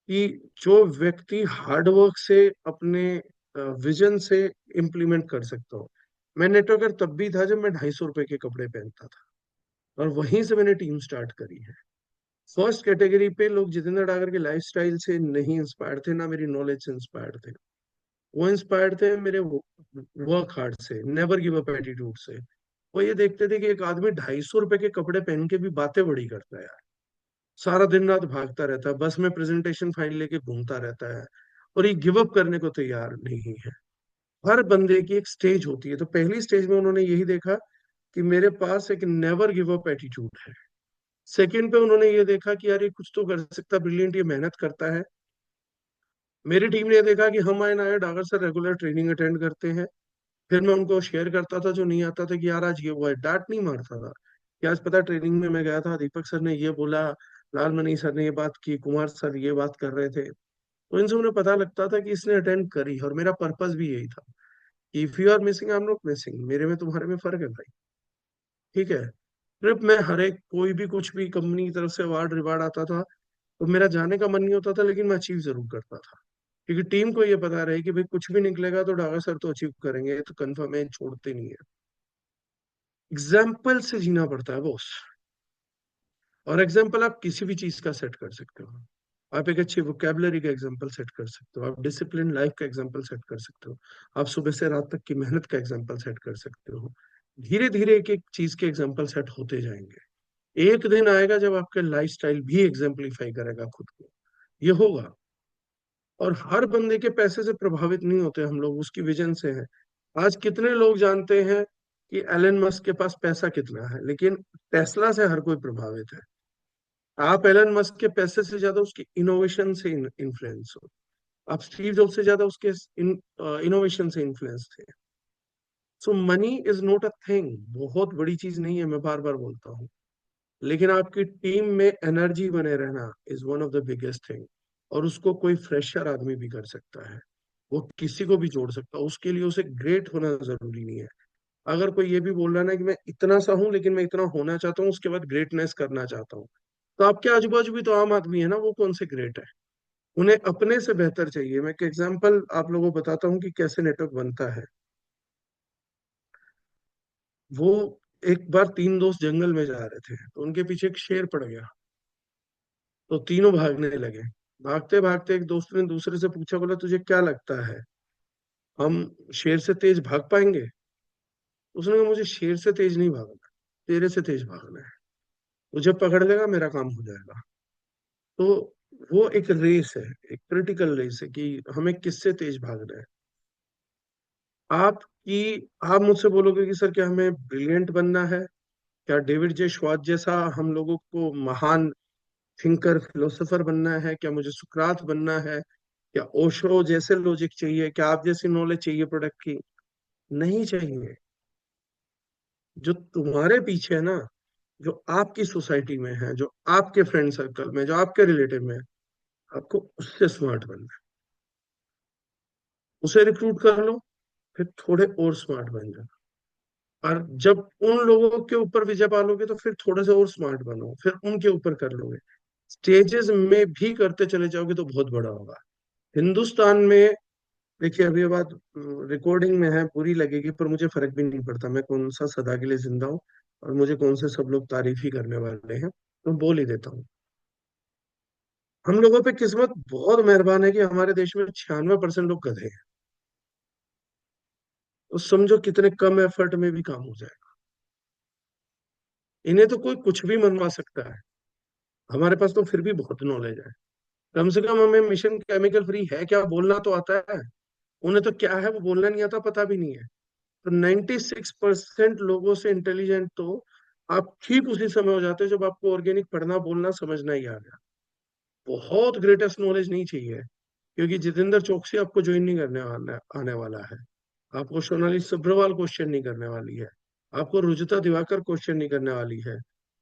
कि जो व्यक्ति हार्डवर्क से अपने विजन से इम्प्लीमेंट कर सकता हो। मैं नेटवर्कर तब भी था जब मैं 250 रुपए के कपड़े पहनता था, और वहीं से मैंने टीम स्टार्ट करी है। फर्स्ट कैटेगरी पे लोग जितेंद्र डागर के लाइफस्टाइल से नहीं इंस्पायर्ड थे, ना मेरी नॉलेज से इंस्पायर्ड थे। वो इंस्पायर्ड थे मेरे वर्क हार्ड से, नेवर गिव अप एटीट्यूड से। वो ये देखते थे कि एक आदमी 250 रुपए के कपड़े पहन के भी बातें बड़ी करता है यार, सारा दिन रात भागता रहता है, बस में प्रेजेंटेशन फाइल लेके घूमता रहता है, और ये गिव अप करने को तैयार नहीं है। हर बंदे की एक स्टेज होती है, तो पहली स्टेज में उन्होंने यही देखा कि मेरे पास एक नेवर गिव अप एटीट्यूड है। सेकंड पे उन्होंने ये देखा कि यार ये कुछ तो कर सकता, ब्रिलियंट, ये मेहनत करता है। मेरी टीम ने ये देखा कि हम आए ना आए, Dagar sir regular training attend करते हैं। फिर मैं उनको शेयर करता था जो नहीं आता था कि यार आज ये हुआ है, डांट नहीं मारता था कि आज पता ट्रेनिंग में मैं गया था, दीपक सर ने ये बोला, लालमणि सर ने ये बात की, कुमार सर ये बात कर रहे थे। तो इनसे उन्हें पता लगता था कि इसने अटेंड करी, और मेरा पर्पस भी यही था। If you are missing, I am not missing. मेरे में तुम्हारे में फर्क है भाई। ठीक है, ट्रिप में हर एक कोई भी कुछ भी कंपनी की तरफ से अवार्ड रिवार्ड आता था, तो मेरा जाने का मन नहीं होता था, लेकिन मैं अचीव जरूर करता था। क्योंकि टीम को ये पता रहे कि भाई कुछ भी निकलेगा तो डागा सर तो अचीव करेंगे, ये तो कंफर्म है, छोड़ते नहीं है। एग्जाम्पल से जीना पड़ता है बॉस। और एग्जाम्पल आप किसी भी चीज का सेट कर सकते हो। आप एक अच्छी वोकेबलरी का एग्जाम्पल सेट कर सकते हो, आप डिसिप्लिन लाइफ का एग्जाम्पल सेट कर सकते हो, आप सुबह से रात तक की मेहनत का एग्जाम्पल सेट कर सकते हो। धीरे धीरे एक एक चीज के एग्जाम्पल सेट होते जाएंगे। एक दिन आएगा जब आपका लाइफस्टाइल भी एग्जाम्पलीफाई करेगा खुद को, ये होगा। और हर बंदे के पैसे से प्रभावित नहीं होते हम लोग, उसकी विजन से है। आज कितने लोग जानते हैं कि एलन मस्क के पास पैसा कितना है, लेकिन टेस्ला से हर कोई प्रभावित है। आप एलन मस्क के पैसे से ज्यादा उसकी इनोवेशन से इन्फ्लुएंस हो। आप स्टीव जॉब से ज्यादा उसके इनोवेशन से इन्फ्लुएंस थे। So money is not a thing, बहुत बड़ी चीज नहीं है, मैं बार बार बोलता हूँ। लेकिन आपकी टीम में एनर्जी बने रहना is one of the biggest thing. और उसको कोई फ्रेशर आदमी भी कर सकता है, वो किसी को भी जोड़ सकता है, उसके लिए उसे ग्रेट होना जरूरी नहीं है। अगर कोई ये भी बोल रहा है ना कि मैं इतना सा हूं लेकिन मैं इतना होना चाहता हूँ, उसके बाद ग्रेटनेस करना चाहता हूँ, तो आपके आजू बाजू भी तो आम आदमी है ना, वो कौन से ग्रेट है? उन्हें अपने से बेहतर चाहिए। मैं एक एग्जांपल आप लोगों को बताता हूँ कि कैसे नेटवर्क बनता है। वो एक बार तीन दोस्त जंगल में जा रहे थे, तो उनके पीछे एक शेर पड़ गया, तो तीनों भागने लगे। भागते भागते एक दोस्त ने दूसरे से पूछा, बोला तुझे क्या लगता है, हम शेर से तेज भाग पाएंगे? उसने कहा मुझे शेर से तेज नहीं भागना, तेरे से तेज भागना है। मुझे पकड़ लेगा, मेरा काम हो जाएगा। तो वो एक रेस है, एक क्रिटिकल रेस है कि हमें किससे तेज भागना है। आप मुझसे बोलोगे कि सर क्या हमें ब्रिलियंट बनना है, क्या डेविड जे श्वार्ट्ज जैसा हम लोगों को महान थिंकर फिलोसोफर बनना है, क्या मुझे सुकरात बनना है, क्या ओशो जैसे लॉजिक चाहिए, क्या आप जैसी नॉलेज चाहिए प्रोडक्ट की? नहीं चाहिए। जो तुम्हारे पीछे है ना, जो आपकी सोसाइटी में है, जो आपके फ्रेंड सर्कल में, जो आपके रिलेटिव में है, आपको उससे स्मार्ट बनना है। उसे रिक्रूट कर लो, फिर थोड़े और स्मार्ट बन जाओ। और जब उन लोगों के ऊपर विजय पालोगे तो फिर थोड़े से और स्मार्ट बनो, फिर उनके ऊपर कर लोगे। स्टेजेस में भी करते चले जाओगे तो बहुत बड़ा होगा। हिंदुस्तान में, देखिए अभी ये बात रिकॉर्डिंग में है, बुरी लगेगी, पर मुझे फर्क भी नहीं पड़ता, मैं कौन सा सदा के लिए जिंदा हूँ, और मुझे कौन से सब लोग तारीफ ही करने वाले हैं, तो बोल ही देता हूँ। हम लोगों पे किस्मत बहुत मेहरबान है कि हमारे देश में 96% लोग गधे हैं। तो समझो कितने कम एफर्ट में भी काम हो जाएगा। इन्हें तो कोई कुछ भी मनवा सकता है, हमारे पास तो फिर भी बहुत नॉलेज है। कम से कम हमें मिशन केमिकल फ्री है क्या बोलना तो आता है। उन्हें तो क्या है वो बोलना नहीं आता, पता भी नहीं है। तो 96% लोगों से इंटेलिजेंट तो आप ठीक उसी समय हो जाते हो जब आपको ऑर्गेनिक पढ़ना बोलना समझना ही आ गया। बहुत ग्रेटेस्ट नॉलेज नहीं चाहिए, क्योंकि जितेंद्र चौकसी आपको ज्वाइन नहीं करने वाला आने वाला है। आपको सोनाली सब्रवाल क्वेश्चन नहीं करने वाली है। आपको रुजुता दिवाकर क्वेश्चन नहीं करने वाली है।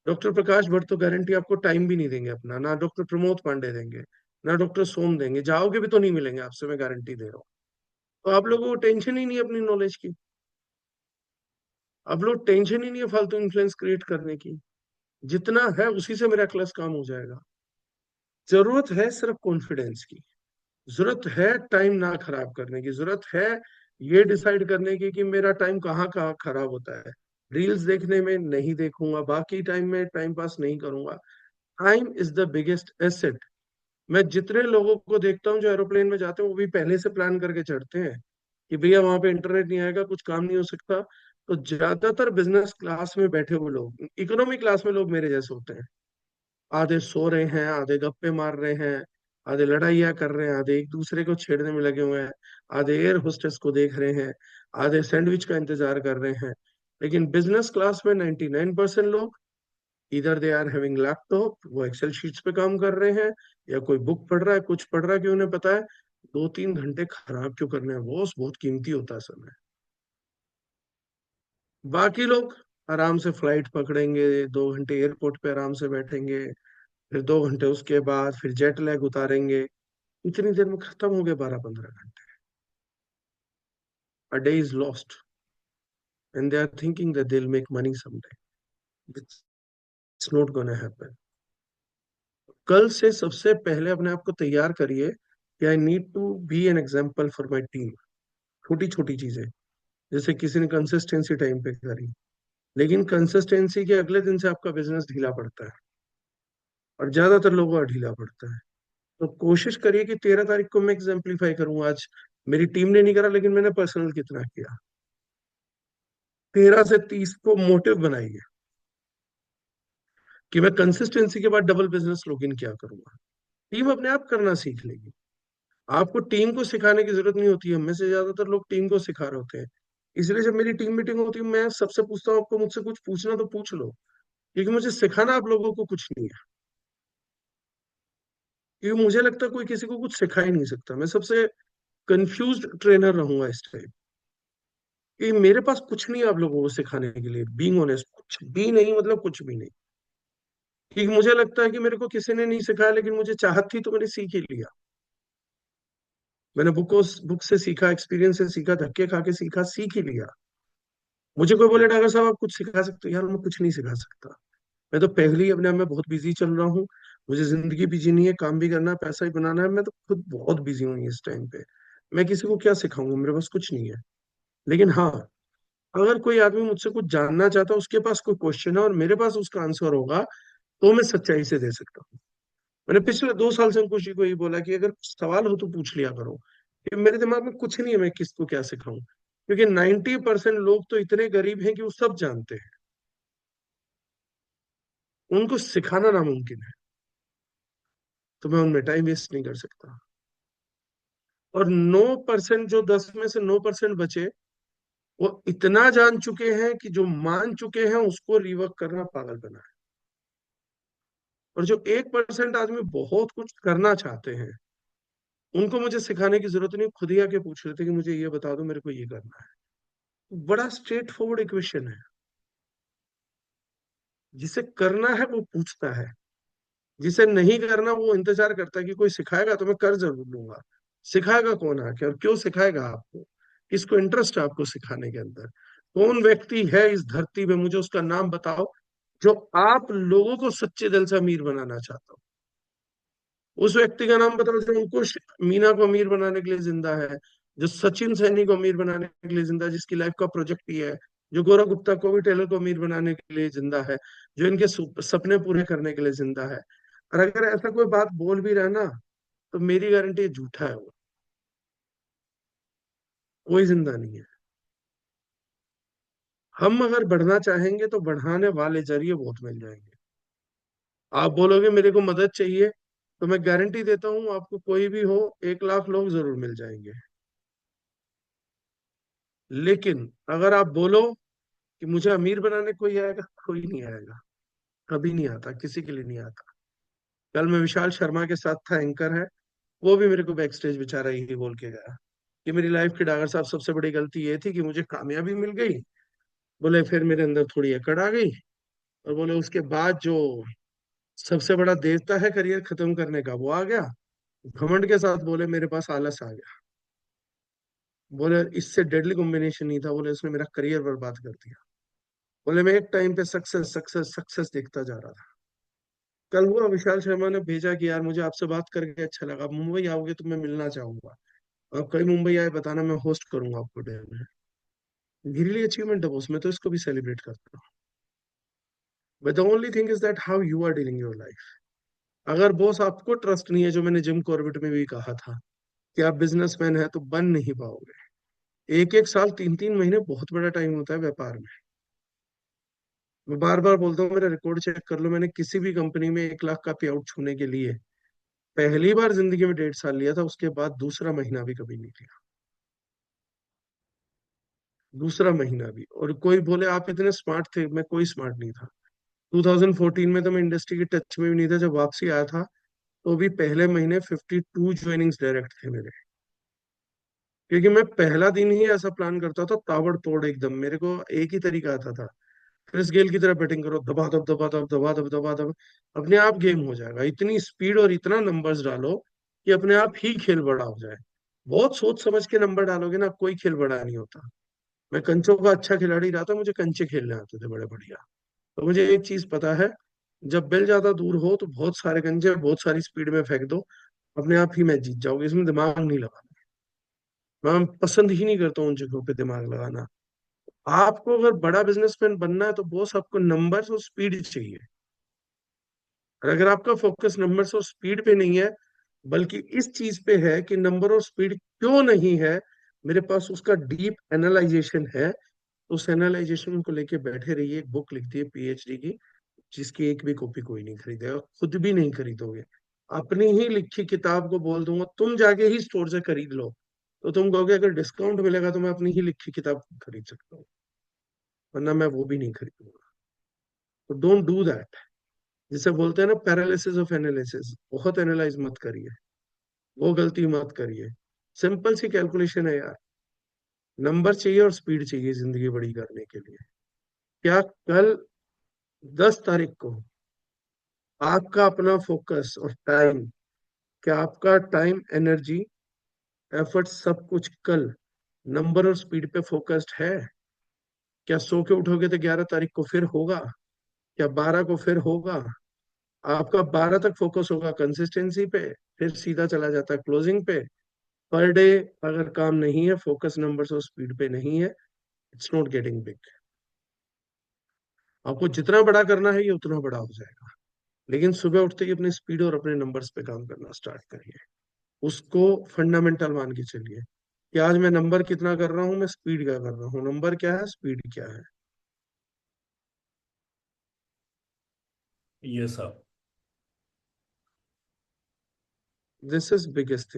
डॉक्टर प्रकाश भट्ट तो गारंटी आपको टाइम भी नहीं देंगे अपना, ना डॉक्टर प्रमोद पांडे देंगे, ना डॉक्टर सोम देंगे, जाओगे भी तो नहीं मिलेंगे आपसे, मैं गारंटी दे रहा हूँ। तो आप लोगों को टेंशन ही नहीं है अपनी नॉलेज की। अब लोग टेंशन ही नहीं है फालतू इन्फ्लुएंस क्रिएट करने की। जितना है उसी से मेरा क्लास काम हो जाएगा। जरूरत है सिर्फ कॉन्फिडेंस की, जरूरत है टाइम ना खराब करने की, जरूरत है ये डिसाइड करने की कि मेरा टाइम कहाँ कहाँ खराब होता है। रील्स देखने में नहीं देखूंगा, बाकी टाइम में टाइम पास नहीं करूंगा। Time is the biggest asset. मैं जितने लोगों को देखता हूँ जो एरोप्लेन में जाते हैं, वो भी पहले से प्लान करके चढ़ते हैं कि भैया वहां पे इंटरनेट नहीं आएगा, कुछ काम नहीं हो सकता। तो ज्यादातर बिजनेस क्लास में बैठे हुए लोग, इकोनॉमी क्लास में लोग मेरे जैसे होते हैं। आधे सो रहे हैं, आधे गप्पे मार रहे हैं, आधे लड़ाइयाँ कर रहे हैं, आधे एक दूसरे को छेड़ने में लगे हुए हैं, आधे एयर होस्टेस को देख रहे हैं, आधे सैंडविच का इंतजार कर रहे हैं। लेकिन बिजनेस क्लास में 99% लोग, इधर दे आर हैविंग लैपटॉप, वो एक्सेल शीट्स पे काम कर रहे हैं, या कोई बुक पढ़ रहा है, कुछ पढ़ रहा है, कि उन्हें पता है 2-3 घंटे खराब क्यों करने हैं, बॉस बहुत कीमती होता है समय। बाकी लोग आराम से फ्लाइट पकड़ेंगे, 2 घंटे एयरपोर्ट पे आराम से बैठेंगे, फिर 2 घंटे उसके बाद फिर जेट लैग उतारेंगे। इतनी देर में खत्म हो गए 12-15 घंटे। A day is lost and they are thinking that they will make money someday. It's not gonna happen. कल से सबसे पहले अपने आप को तैयार करिए कि I need to be an example for my team. छोटी छोटी चीजें, जैसे किसी ने कंसिस्टेंसी टाइम पे करी, लेकिन कंसिस्टेंसी के अगले दिन से आपका बिजनेस ढीला पड़ता है, और ज्यादातर लोगों का ढीला पड़ता है। तो कोशिश करिए कि 13 तारीख को मैं एग्जाम्पलीफाई करूँ। आज मेरी टीम ने नहीं करा, लेकिन मैंने पर्सनल कितना किया। 13 से 30 को मोटिव बनाइए कि मैं कंसिस्टेंसी के बाद डबल बिजनेस लॉगिन क्या करूंगा। टीम अपने आप करना सीख लेगी। आपको टीम को सिखाने की जरूरत नहीं होती है। हमें से ज्यादातर लोग टीम को सिखा रहे होते हैं। इसलिए जब मेरी टीम मीटिंग होती है, मैं सबसे पूछता हूँ, आपको मुझसे कुछ पूछना तो पूछ लो, क्योंकि मुझे सिखाना आप लोगों को कुछ नहीं है। क्योंकि मुझे लगता है कोई किसी को कुछ सिखा ही नहीं सकता। मैं सबसे कंफ्यूज्ड ट्रेनर रहूंगा इस टाइम, कि मेरे पास कुछ नहीं है आप लोगों को सिखाने के लिए। बीइंग ऑनेस्ट, कुछ भी नहीं, मतलब कुछ भी नहीं। कि मुझे लगता है कि मेरे को किसी ने नहीं सिखाया, लेकिन मुझे चाहत थी तो मैंने सीख ही लिया। मैंने बुक से सीखा, एक्सपीरियंस से सीखा, धक्के खा के सीखा, सीख ही लिया। मुझे कोई बोले डॉक्टर साहब आप कुछ सिखा सकते हो, यार मैं कुछ नहीं सिखा सकता। मैं तो पहले ही अपने आप में बहुत बिजी चल रहा हूँ। मुझे जिंदगी भी जीनी है, काम भी करना है, पैसा भी बनाना है। मैं तो खुद बहुत बिजी हूँ इस टाइम पे। मैं किसी को क्या सिखाऊंगा, मेरे पास कुछ नहीं है। लेकिन हाँ, अगर कोई आदमी मुझसे कुछ जानना चाहता है, उसके पास कोई क्वेश्चन है और मेरे पास उसका आंसर होगा, तो मैं सच्चाई से दे सकता हूँ। मैंने पिछले 2 साल से खुशी को यही बोला कि अगर कुछ सवाल हो तो पूछ लिया करो, कि मेरे दिमाग में कुछ नहीं है मैं किसको क्या सिखाऊं। क्योंकि 90% लोग तो इतने गरीब हैं कि वो सब जानते हैं, उनको सिखाना नामुमकिन है। तो मैं उनमें टाइम वेस्ट नहीं कर सकता। और 9%, जो 10 में से 9% बचे, वो इतना जान चुके हैं कि जो मान चुके हैं उसको रिवर्क करना पागल बना है। और जो 1% आदमी बहुत कुछ करना चाहते हैं, उनको मुझे सिखाने की जरूरत नहीं, खुद ही आके पूछ लेते कि मुझे ये बता दो, मेरे को ये करना है। बड़ा स्ट्रेट फॉरवर्ड इक्वेशन है। जिसे करना है वो पूछता है, जिसे नहीं करना वो इंतजार करता है कि कोई सिखाएगा तो मैं कर जरूर लूंगा। सिखाएगा कौन आके, और क्यों सिखाएगा आपको? किसको इंटरेस्ट है आपको सिखाने के अंदर? कौन व्यक्ति है इस धरती पे, मुझे उसका नाम बताओ, जो आप लोगों को सच्चे दिल से अमीर बनाना चाहता हो। उस व्यक्ति का नाम बताओ जो मीना को अमीर बनाने के लिए जिंदा है, जो सचिन सैनी को अमीर बनाने के लिए जिंदा है, जिसकी लाइफ का प्रोजेक्ट ही है, जो गौरव गुप्ता को भी टेलर को अमीर बनाने के लिए जिंदा है, जो इनके सपने पूरे करने के लिए जिंदा है। और अगर ऐसा कोई बात बोल भी रहा है ना, तो मेरी गारंटी है झूठा है वो। कोई जिंदा नहीं है। हम अगर बढ़ना चाहेंगे तो बढ़ाने वाले जरिए बहुत मिल जाएंगे। आप बोलोगे मेरे को मदद चाहिए, तो मैं गारंटी देता हूँ आपको, कोई भी हो, 1 लाख लोग जरूर मिल जाएंगे। लेकिन अगर आप बोलो कि मुझे अमीर बनाने कोई आएगा, कोई नहीं आएगा। कभी नहीं आता, किसी के लिए नहीं आता। कल मैं विशाल शर्मा के साथ था, एंकर है, वो भी मेरे को बैक स्टेज बेचारा यही बोल के गया कि मेरी लाइफ की डागर साहब सबसे बड़ी गलती ये थी कि मुझे कामयाबी मिल गई, बोले फिर मेरे अंदर थोड़ी अकड़ आ गई, और बोले उसके बाद जो सबसे बड़ा देवता है करियर खत्म करने का, वो आ गया। घमंड के साथ बोले मेरे पास आलस आ गया। बोले इससे डेडली कॉम्बिनेशन नहीं था, बोले उसने मेरा करियर बर्बाद कर दिया। बोले मैं एक टाइम पे सक्सेस सक्सेस सक्सेस देखता जा रहा था। कल हुआ, विशाल शर्मा ने भेजा कि यार मुझे आपसे बात करके अच्छा लगा, आप मुंबई आओगे तो मैं मिलना चाहूंगा। आप कहीं मुंबई आए बताना, मैं होस्ट करूंगा आपको डे में। मेरे लिए अचीवमेंट है बॉस, मैं तो इसको भी सेलिब्रेट करता हूँ। But the only thing is that how you are dealing your life. अगर बॉस आपको ट्रस्ट नहीं है, जो मैंने जिम कॉर्बेट में भी कहा था कि आप बिजनेसमैन है, तो बन नहीं पाओगे। 1-1 साल, 3-3 महीने बहुत बड़ा टाइम होता है व्यापार में। मैं बार बार बोलता हूँ, मेरा रिकॉर्ड चेक कर लो, मैंने किसी भी कंपनी में 1 लाख का पे आउट छूने के लिए पहली बार जिंदगी में 1.5 साल लिया था, उसके बाद दूसरा महीना भी कभी नहीं लिया। दूसरा महीना भी। और कोई बोले आप इतने स्मार्ट थे, मैं कोई स्मार्ट नहीं था। 2014 में तो मैं इंडस्ट्री के टच में भी नहीं था। जब वापसी आया था, तो भी पहले महीने 52 ज्वाइनिंग्स डायरेक्ट थे मेरे। क्योंकि मैं पहला दिन ही ऐसा प्लान करता था, ताबड़तोड़ एकदम। मेरे को एक ही तरीका आता था, क्रिस गेल की तरह बैटिंग करो, दबा दब दबा दब दबा दब दबा दब, अपने आप गेम हो जाएगा। इतनी स्पीड और इतना नंबर्स डालो कि अपने आप ही खेल बड़ा हो जाए। बहुत सोच समझ के नंबर डालोगे ना, कोई खेल बड़ा नहीं होता। मैं कंचों का अच्छा खिलाड़ी रहा था, मुझे कंचे खेलने आते थे बड़े बढ़िया। तो मुझे एक चीज पता है, जब बेल ज्यादा दूर हो तो बहुत सारे कंचे बहुत सारी स्पीड में फेंक दो, अपने आप ही मैच जीत जाओगे। इसमें दिमाग नहीं लगाना। मैं पसंद ही नहीं करता उन जगहों पे दिमाग लगाना। आपको अगर बड़ा बिजनेसमैन बनना है, तो बॉस आपको नंबर्स और स्पीड चाहिए। और अगर आपका फोकस नंबर्स और स्पीड पे नहीं है, बल्कि इस चीज पे है कि नंबर और स्पीड क्यों नहीं है, मेरे पास उसका डीप एनालाइजेशन है। उस एनालाइजेशन को लेके बैठे रहिए, एक बुक लिखती है पीएचडी की, जिसकी एक भी कॉपी कोई नहीं खरीदेगा, खुद भी नहीं खरीदोगे। अपनी ही लिखी किताब को बोल दूंगा तुम जाके ही स्टोर से खरीद लो, तो तुम कहोगे अगर डिस्काउंट मिलेगा तो मैं अपनी ही लिखी किताब खरीद सकता हूँ, वरना मैं वो भी नहीं खरीदूंगा। तो डोंट डू दैट। जिसे बोलते हैं ना पैरालिसिस ऑफ एनालिसिस, बहुत एनालाइज मत करिए, वो गलती मत करिए। सिंपल सी कैलकुलेशन है यार, नंबर चाहिए और स्पीड चाहिए जिंदगी बड़ी करने के लिए। क्या कल 10 तारीख को आपका अपना फोकस और टाइम, क्या आपका टाइम, एनर्जी, एफर्ट सब कुछ कल नंबर और स्पीड पे फोकस्ड है? क्या सो के उठोगे तो 11 तारीख को फिर होगा? क्या 12 को फिर होगा? आपका 12 तक फोकस होगा कंसिस्टेंसी पे, फिर सीधा चला जाता है क्लोजिंग पे। पर डे अगर काम नहीं है, फोकस नंबर्स और स्पीड पे नहीं है, इट्स नॉट गेटिंग बिग। आपको जितना बड़ा करना है ये उतना बड़ा हो जाएगा, लेकिन सुबह उठते ही अपनी स्पीड और अपने नंबर्स पे काम करना स्टार्ट करिए। उसको फंडामेंटल मान के चलिए कि आज मैं नंबर कितना कर रहा हूँ, मैं स्पीड क्या कर रहा हूँ, नंबर क्या है, स्पीड क्या है। ये सब दिस इज बिगेस्ट